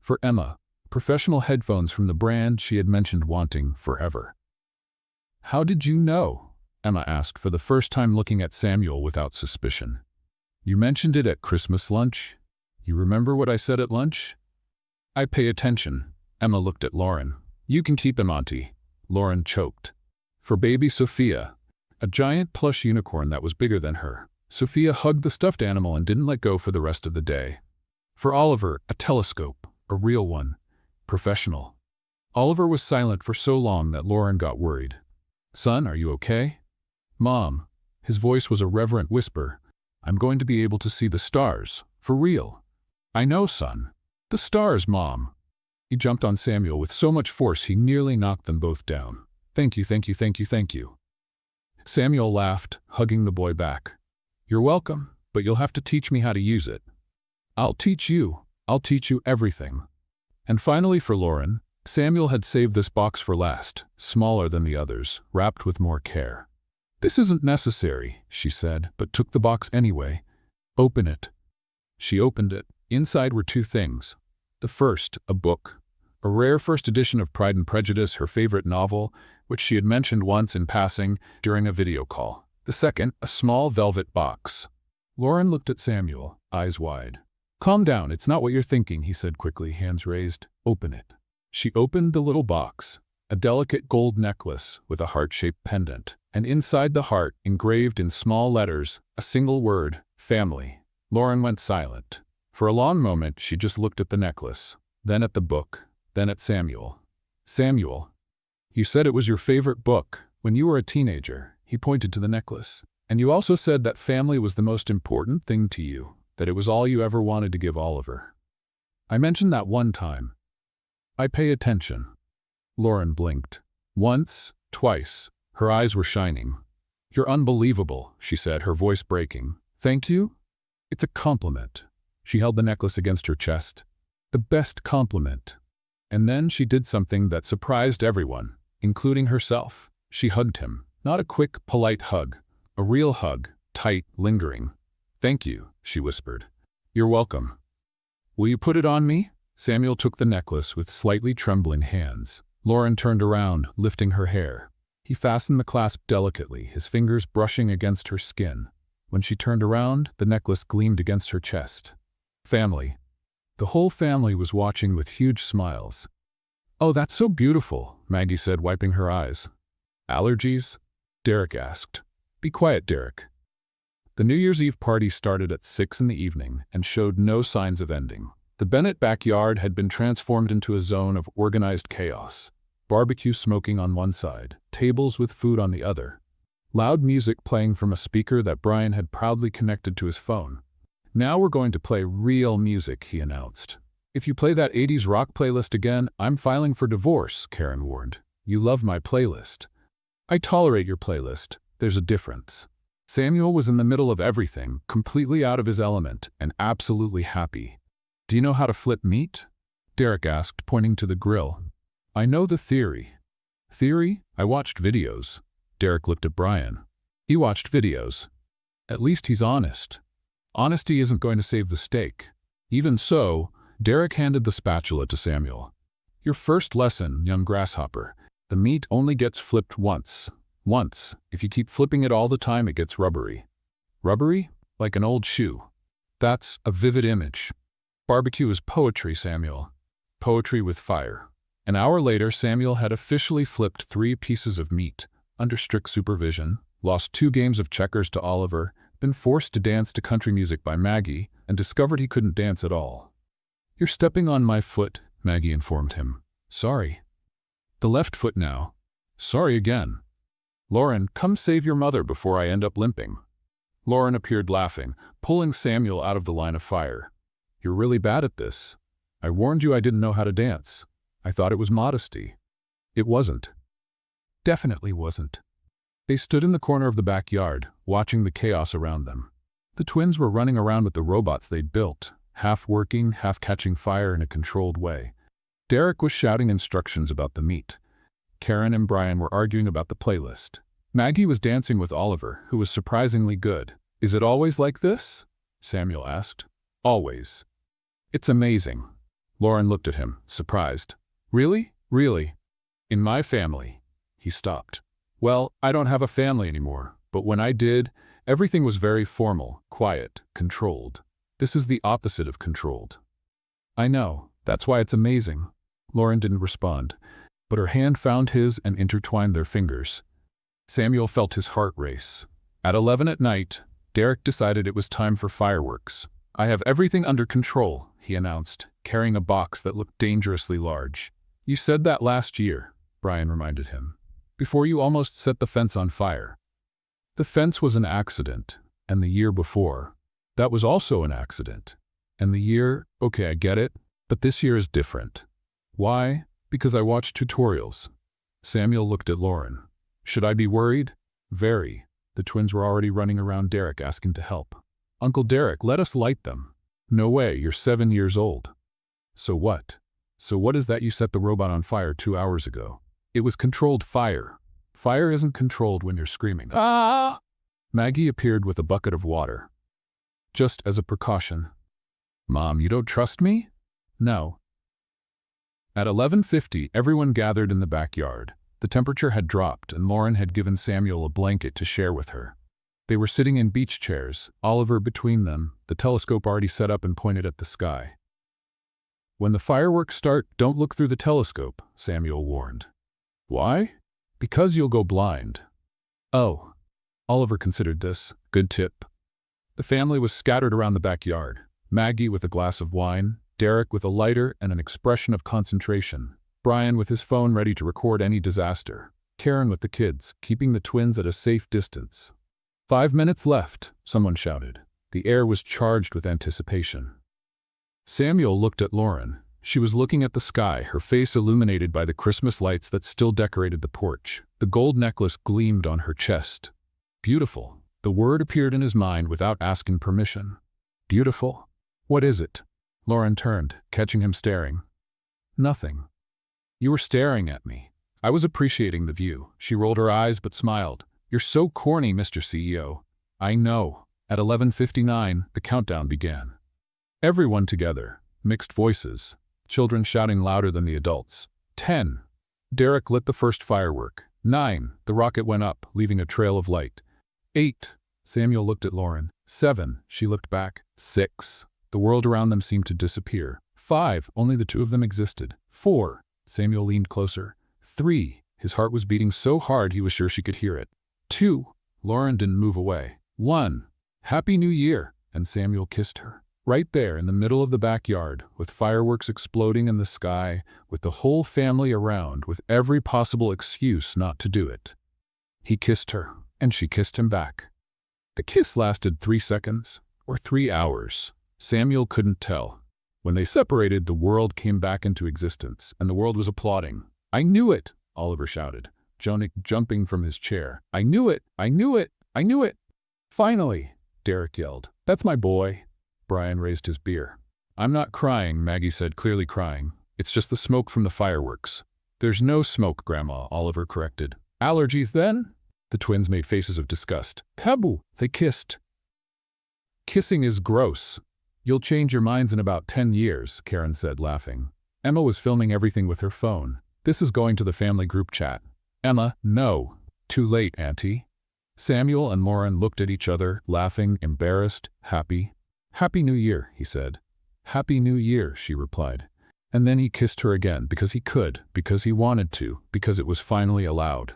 For Emma, professional headphones from the brand she had mentioned wanting forever. How did you know? Emma asked, for the first time looking at Samuel without suspicion. You mentioned it at Christmas lunch? You remember what I said at lunch? I pay attention. Emma looked at Lauren. You can keep him, Auntie. Lauren choked. For baby Sophia, a giant plush unicorn that was bigger than her. Sophia hugged the stuffed animal and didn't let go for the rest of the day. For Oliver, a telescope, a real one, professional. Oliver was silent for so long that Lauren got worried. Son, are you okay? Mom. His voice was a reverent whisper. I'm going to be able to see the stars, for real. I know, son. The stars, Mom. He jumped on Samuel with so much force he nearly knocked them both down. Thank you, thank you, thank you, thank you. Samuel laughed, hugging the boy back. You're welcome, but you'll have to teach me how to use it. I'll teach you. I'll teach you everything. And finally for Lauren, Samuel had saved this box for last, smaller than the others, wrapped with more care. This isn't necessary, she said, but took the box anyway. Open it. She opened it. Inside were two things. The first, a book. A rare first edition of Pride and Prejudice, her favorite novel, which she had mentioned once in passing during a video call. The second, a small velvet box. Lauren looked at Samuel, eyes wide. Calm down, it's not what you're thinking, he said quickly, hands raised. Open it. She opened the little box, a delicate gold necklace with a heart-shaped pendant, and inside the heart, engraved in small letters, a single word, family. Lauren went silent. For a long moment, she just looked at the necklace, then at the book, then at Samuel. Samuel, you said it was your favorite book when you were a teenager, he pointed to the necklace. And you also said that family was the most important thing to you, that it was all you ever wanted to give Oliver. I mentioned that one time. I pay attention. Lauren blinked. Once, twice. Her eyes were shining. You're unbelievable, she said, her voice breaking. Thank you? It's a compliment. She held the necklace against her chest. The best compliment. And then she did something that surprised everyone, including herself. She hugged him. Not a quick, polite hug. A real hug. Tight, lingering. Thank you, she whispered. You're welcome. Will you put it on me? Samuel took the necklace with slightly trembling hands. Lauren turned around, lifting her hair. He fastened the clasp delicately, his fingers brushing against her skin. When she turned around, the necklace gleamed against her chest. Family. The whole family was watching with huge smiles. Oh, that's so beautiful, Maggie said, wiping her eyes. Allergies? Derek asked. Be quiet, Derek. The New Year's Eve party started at 6 in the evening and showed no signs of ending. The Bennett backyard had been transformed into a zone of organized chaos. Barbecue smoking on one side, tables with food on the other. Loud music playing from a speaker that Brian had proudly connected to his phone. Now we're going to play real music, he announced. If you play that 80s rock playlist again, I'm filing for divorce, Karen warned. You love my playlist. I tolerate your playlist. There's a difference. Samuel was in the middle of everything, completely out of his element, and absolutely happy. Do you know how to flip meat? Derek asked, pointing to the grill. I know the theory. Theory? I watched videos. Derek looked at Brian. He watched videos. At least he's honest. Honesty isn't going to save the steak. Even so, Derek handed the spatula to Samuel. Your first lesson, young grasshopper. The meat only gets flipped once. Once. If you keep flipping it all the time, it gets rubbery. Rubbery? Like an old shoe. That's a vivid image. Barbecue is poetry, Samuel. Poetry with fire. An hour later, Samuel had officially flipped 3 pieces of meat, under strict supervision, lost 2 games of checkers to Oliver, been forced to dance to country music by Maggie, and discovered he couldn't dance at all. You're stepping on my foot, Maggie informed him. Sorry. The left foot now. Sorry again. Lauren, come save your mother before I end up limping. Lauren appeared laughing, pulling Samuel out of the line of fire. You're really bad at this. I warned you I didn't know how to dance. I thought it was modesty. It wasn't. Definitely wasn't. They stood in the corner of the backyard, watching the chaos around them. The twins were running around with the robots they'd built, half working, half catching fire in a controlled way. Derek was shouting instructions about the meat. Karen and Brian were arguing about the playlist. Maggie was dancing with Oliver, who was surprisingly good. Is it always like this? Samuel asked. Always. It's amazing. Lauren looked at him, surprised. Really? Really? In my family. He stopped. Well, I don't have a family anymore, but when I did, everything was very formal, quiet, controlled. This is the opposite of controlled. I know. That's why it's amazing. Lauren didn't respond, but her hand found his and intertwined their fingers. Samuel felt his heart race. At 11 at night, Derek decided it was time for fireworks. I have everything under control, he announced, carrying a box that looked dangerously large. You said that last year, Brian reminded him, before you almost set the fence on fire. The fence was an accident, and the year before, that was also an accident. And the year, okay, I get it, but this year is different. Why? Because I watched tutorials. Samuel looked at Lauren. Should I be worried? Very. The twins were already running around Derek asking to help. Uncle Derek, let us light them. No way, you're 7 years old. So what? So what is that you set the robot on fire 2 hours ago? It was controlled fire. Fire isn't controlled when you're screaming. Ah! Maggie appeared with a bucket of water. Just as a precaution. Mom, you don't trust me? No. At 11:50, everyone gathered in the backyard. The temperature had dropped and Lauren had given Samuel a blanket to share with her. They were sitting in beach chairs, Oliver between them, the telescope already set up and pointed at the sky. When the fireworks start, don't look through the telescope, Samuel warned. Why? Because you'll go blind. Oh. Oliver considered this. Good tip. The family was scattered around the backyard. Maggie with a glass of wine, Derek with a lighter and an expression of concentration, Brian with his phone ready to record any disaster, Karen with the kids, keeping the twins at a safe distance. 5 minutes left, someone shouted. The air was charged with anticipation. Samuel looked at Lauren. She was looking at the sky, her face illuminated by the Christmas lights that still decorated the porch. The gold necklace gleamed on her chest. Beautiful. The word appeared in his mind without asking permission. Beautiful? What is it? Lauren turned, catching him staring. Nothing. You were staring at me. I was appreciating the view. She rolled her eyes but smiled. You're so corny, Mr. CEO. I know. At 11:59, the countdown began. Everyone together. Mixed voices. Children shouting louder than the adults. 10. Derek lit the first firework. 9. The rocket went up, leaving a trail of light. 8. Samuel looked at Lauren. 7. She looked back. 6. The world around them seemed to disappear. 5. Only the two of them existed. 4. Samuel leaned closer. 3. His heart was beating so hard he was sure she could hear it. 2. Lauren didn't move away. 1. Happy New Year, and Samuel kissed her. Right there in the middle of the backyard, with fireworks exploding in the sky, with the whole family around, with every possible excuse not to do it. He kissed her, and she kissed him back. The kiss lasted 3 seconds, or 3 hours. Samuel couldn't tell. When they separated, the world came back into existence, and the world was applauding. I knew it, Oliver shouted, Jonik jumping from his chair. I knew it, I knew it, I knew it. Finally, Derek yelled. That's my boy. Brian raised his beer. I'm not crying, Maggie said, clearly crying. It's just the smoke from the fireworks. There's no smoke, Grandma, Oliver corrected. Allergies then? The twins made faces of disgust. Kabu, they kissed. Kissing is gross. You'll change your minds in about 10 years, Karen said, laughing. Emma was filming everything with her phone. This is going to the family group chat. Emma, no. Too late, Auntie. Samuel and Lauren looked at each other, laughing, embarrassed, happy. Happy New Year, he said. Happy New Year, she replied. And then he kissed her again because he could, because he wanted to, because it was finally allowed.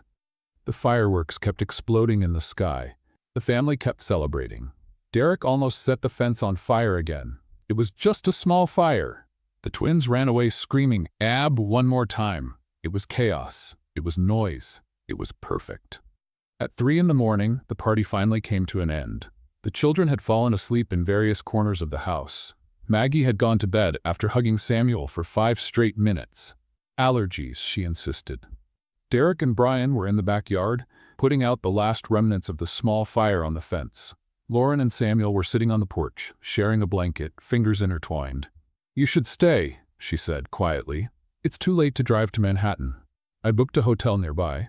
The fireworks kept exploding in the sky. The family kept celebrating. Derek almost set the fence on fire again. It was just a small fire. The twins ran away screaming, Ab, one more time. It was chaos. It was noise. It was perfect. At 3 in the morning, the party finally came to an end. The children had fallen asleep in various corners of the house. Maggie had gone to bed after hugging Samuel for 5 straight minutes. Allergies, she insisted. Derek and Brian were in the backyard, putting out the last remnants of the small fire on the fence. Lauren and Samuel were sitting on the porch, sharing a blanket, fingers intertwined. You should stay, she said quietly. It's too late to drive to Manhattan. I booked a hotel nearby.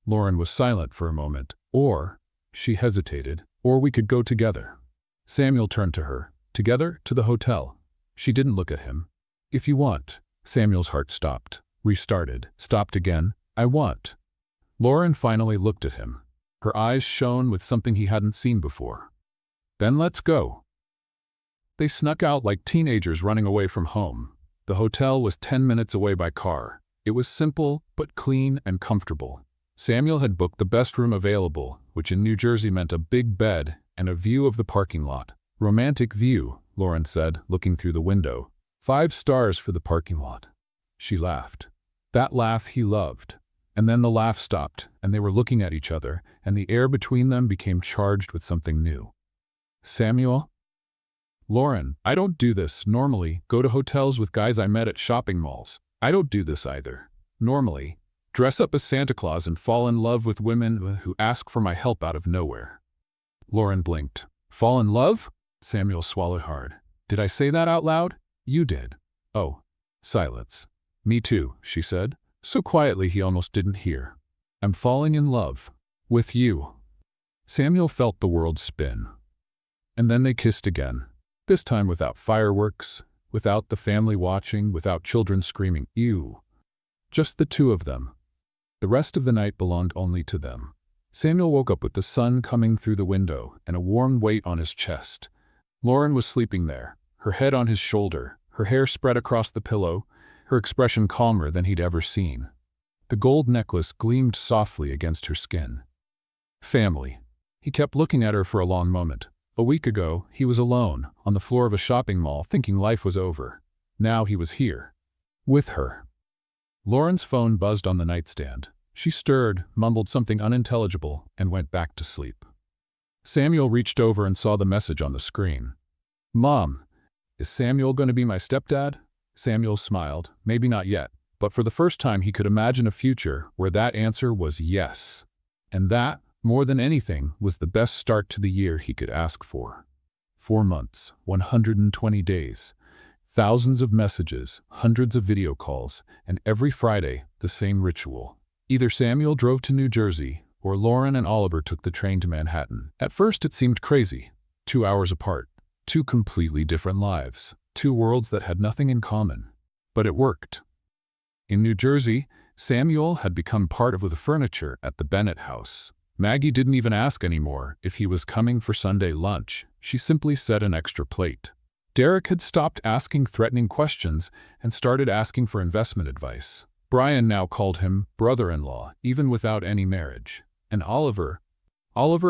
Lauren was silent for a moment. Or, she hesitated, or we could go together. Samuel turned to her. Together to the hotel. She didn't look at him. If you want. Samuel's heart stopped. Restarted. Stopped again. I want. Lauren finally looked at him. Her eyes shone with something he hadn't seen before. Then let's go. They snuck out like teenagers running away from home. The hotel was 10 minutes away by car. It was simple, but clean and comfortable. Samuel had booked the best room available, which in New Jersey meant a big bed and a view of the parking lot. Romantic view, Lauren said, looking through the window. 5 stars for the parking lot. She laughed. That laugh he loved. And then the laugh stopped, and they were looking at each other, and the air between them became charged with something new. Samuel? Lauren, I don't do this, normally, go to hotels with guys I met at shopping malls. I don't do this either. Normally. dress up as Santa Claus and fall in love with women who ask for my help out of nowhere. Lauren blinked. Fall in love? Samuel swallowed hard. Did I say that out loud? You did. Oh. Silence. Me too, she said, so quietly he almost didn't hear. I'm falling in love. With you. Samuel felt the world spin. And then they kissed again. This time without fireworks, without the family watching, without children screaming, ew. Just the two of them. The rest of the night belonged only to them. Samuel woke up with the sun coming through the window and a warm weight on his chest. Lauren was sleeping there, her head on his shoulder, her hair spread across the pillow, her expression calmer than he'd ever seen. The gold necklace gleamed softly against her skin. Family. He kept looking at her for a long moment. A week ago, he was alone, on the floor of a shopping mall, thinking life was over. Now he was here. With her. Lauren's phone buzzed on the nightstand. She stirred, mumbled something unintelligible, and went back to sleep. Samuel reached over and saw the message on the screen. Mom, is Samuel going to be my stepdad? Samuel smiled. Maybe not yet, but for the first time he could imagine a future where that answer was yes. And that, more than anything, was the best start to the year he could ask for. 4 months, 120 days, thousands of messages, hundreds of video calls, and every Friday, the same ritual. Either Samuel drove to New Jersey, or Lauren and Oliver took the train to Manhattan. At first it seemed crazy. 2 hours apart. 2 completely different lives. 2 worlds that had nothing in common. But it worked. In New Jersey, Samuel had become part of the furniture at the Bennett house. Maggie didn't even ask anymore if he was coming for Sunday lunch. She simply set an extra plate. Derek had stopped asking threatening questions and started asking for investment advice. Brian now called him brother-in-law, even without any marriage. And Oliver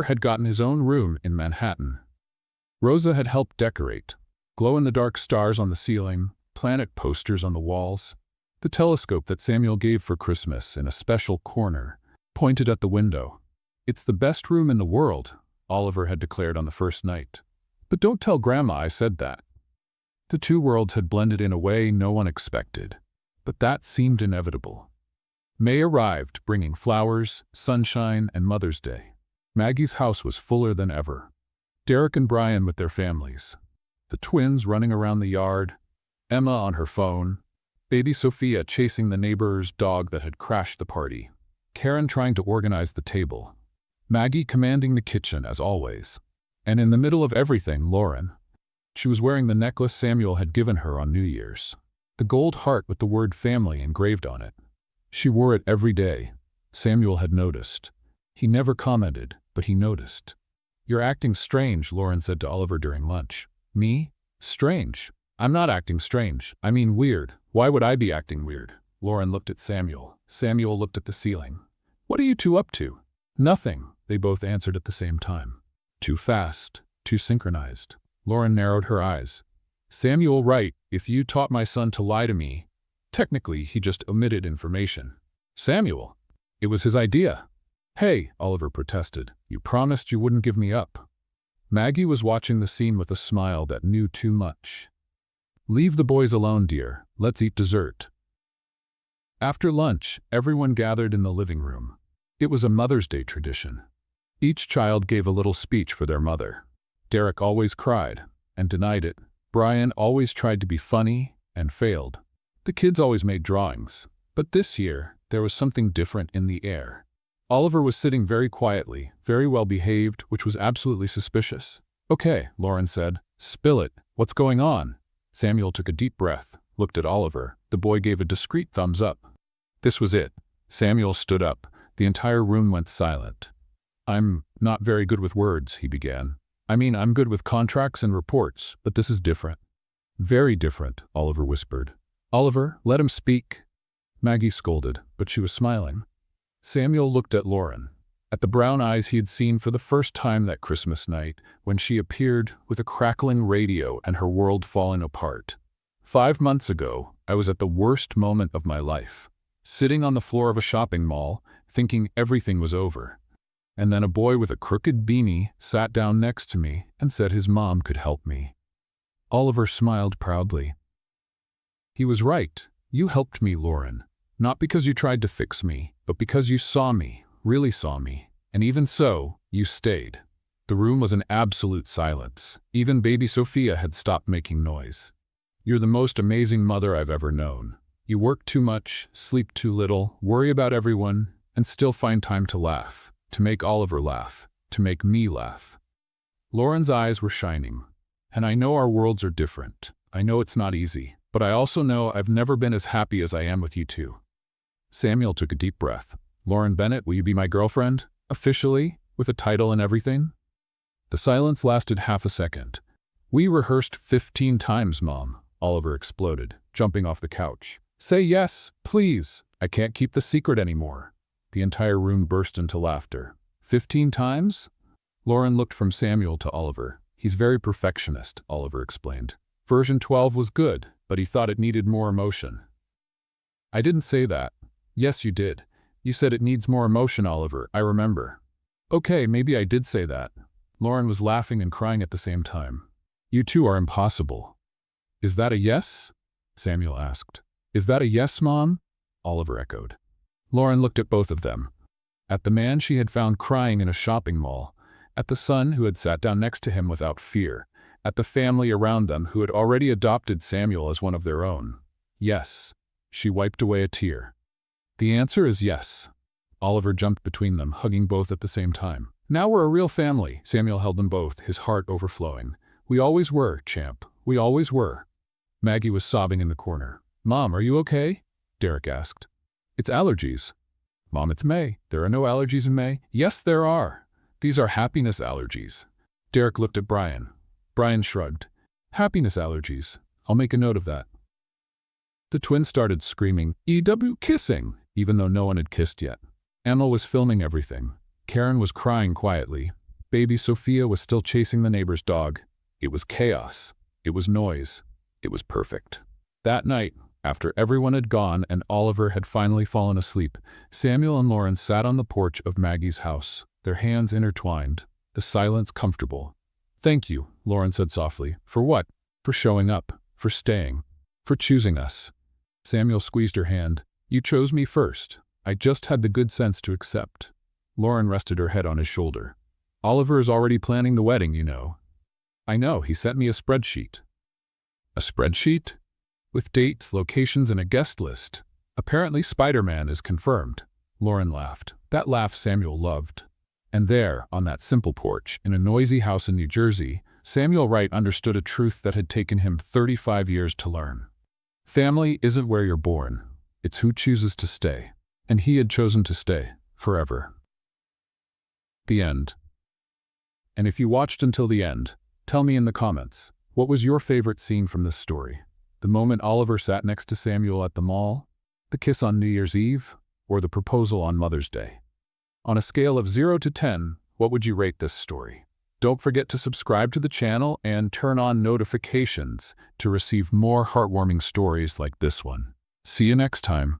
had gotten his own room in Manhattan. Rosa had helped decorate. Glow-in-the-dark stars on the ceiling, planet posters on the walls. The telescope that Samuel gave for Christmas in a special corner, pointed at the window. It's the best room in the world, Oliver had declared on the first night. But don't tell Grandma I said that. The 2 worlds had blended in a way no one expected. But that seemed inevitable. May arrived, bringing flowers, sunshine, and Mother's Day. Maggie's house was fuller than ever. Derek and Brian with their families. The twins running around the yard. Emma on her phone. Baby Sophia chasing the neighbor's dog that had crashed the party. Karen trying to organize the table. Maggie commanding the kitchen as always. And in the middle of everything, Lauren. She was wearing the necklace Samuel had given her on New Year's. The gold heart with the word family engraved on it. She wore it every day. Samuel had noticed. He never commented, but he noticed. You're acting strange, Lauren said to Oliver during lunch. Me? Strange? I'm not acting strange. I mean weird. Why would I be acting weird? Lauren looked at Samuel. Samuel looked at the ceiling. What are you 2 up to? Nothing, they both answered at the same time. Too fast, too synchronized. Lauren narrowed her eyes. Samuel Wright, if you taught my son to lie to me, technically he just omitted information. Samuel. It was his idea. Hey, Oliver protested. You promised you wouldn't give me up. Maggie was watching the scene with a smile that knew too much. Leave the boys alone, dear. Let's eat dessert. After lunch, everyone gathered in the living room. It was a Mother's Day tradition. Each child gave a little speech for their mother. Derek always cried and denied it. Brian always tried to be funny and failed. The kids always made drawings. But this year, there was something different in the air. Oliver was sitting very quietly, very well behaved, which was absolutely suspicious. Okay, Lauren said. Spill it. What's going on? Samuel took a deep breath, looked at Oliver. The boy gave a discreet thumbs up. This was it. Samuel stood up. The entire room went silent. I'm not very good with words, he began. I mean, I'm good with contracts and reports, but this is different. Very different, Oliver whispered. Oliver, let him speak. Maggie scolded, but she was smiling. Samuel looked at Lauren, at the brown eyes he had seen for the first time that Christmas night, when she appeared with a crackling radio and her world falling apart. 5 months ago, I was at the worst moment of my life, sitting on the floor of a shopping mall, thinking everything was over. And then a boy with a crooked beanie sat down next to me and said his mom could help me. Oliver smiled proudly. He was right. You helped me, Lauren. Not because you tried to fix me, but because you saw me, really saw me. And even so, you stayed. The room was in absolute silence. Even baby Sophia had stopped making noise. You're the most amazing mother I've ever known. You work too much, sleep too little, worry about everyone, and still find time to laugh, to make Oliver laugh, to make me laugh. Lauren's eyes were shining. And I know our worlds are different. I know it's not easy, but I also know I've never been as happy as I am with you two. Samuel took a deep breath. Lauren Bennett, will you be my girlfriend? Officially? With a title and everything? The silence lasted half a second. We rehearsed 15 times, Mom, Oliver exploded, jumping off the couch. Say yes, please. I can't keep the secret anymore. The entire room burst into laughter. 15 times? Lauren looked from Samuel to Oliver. He's very perfectionist, Oliver explained. Version 12 was good, but he thought it needed more emotion. I didn't say that. Yes, you did. You said it needs more emotion, Oliver, I remember. Okay, maybe I did say that. Lauren was laughing and crying at the same time. You two are impossible. Is that a yes? Samuel asked. Is that a yes, Mom? Oliver echoed. Lauren looked at both of them. At the man she had found crying in a shopping mall, at the son who had sat down next to him without fear, at the family around them who had already adopted Samuel as one of their own. Yes. She wiped away a tear. The answer is yes. Oliver jumped between them, hugging both at the same time. Now we're a real family. Samuel held them both, his heart overflowing. We always were, champ. We always were. Maggie was sobbing in the corner. Mom, are you okay? Derek asked. It's allergies. Mom, it's May. There are no allergies in May. Yes, there are. These are happiness allergies. Derek looked at Brian. Brian shrugged. Happiness allergies. I'll make a note of that. The twins started screaming, EW kissing, even though no one had kissed yet. Emma was filming everything. Karen was crying quietly. Baby Sophia was still chasing the neighbor's dog. It was chaos. It was noise. It was perfect. That night, after everyone had gone and Oliver had finally fallen asleep, Samuel and Lauren sat on the porch of Maggie's house, their hands intertwined, the silence comfortable. Thank you, Lauren said softly. For what? For showing up. For staying. For choosing us. Samuel squeezed her hand. You chose me first. I just had the good sense to accept. Lauren rested her head on his shoulder. Oliver is already planning the wedding, you know. I know, he sent me a spreadsheet. A spreadsheet? With dates, locations, and a guest list. Apparently Spider-Man is confirmed. Lauren laughed. That laugh Samuel loved. And there, on that simple porch, in a noisy house in New Jersey, Samuel Wright understood a truth that had taken him 35 years to learn. Family isn't where you're born. It's who chooses to stay. And he had chosen to stay, forever. The end. And if you watched until the end, tell me in the comments, what was your favorite scene from this story? The moment Oliver sat next to Samuel at the mall? The kiss on New Year's Eve? Or the proposal on Mother's Day? On a scale of 0 to 10, what would you rate this story? Don't forget to subscribe to the channel and turn on notifications to receive more heartwarming stories like this one. See you next time.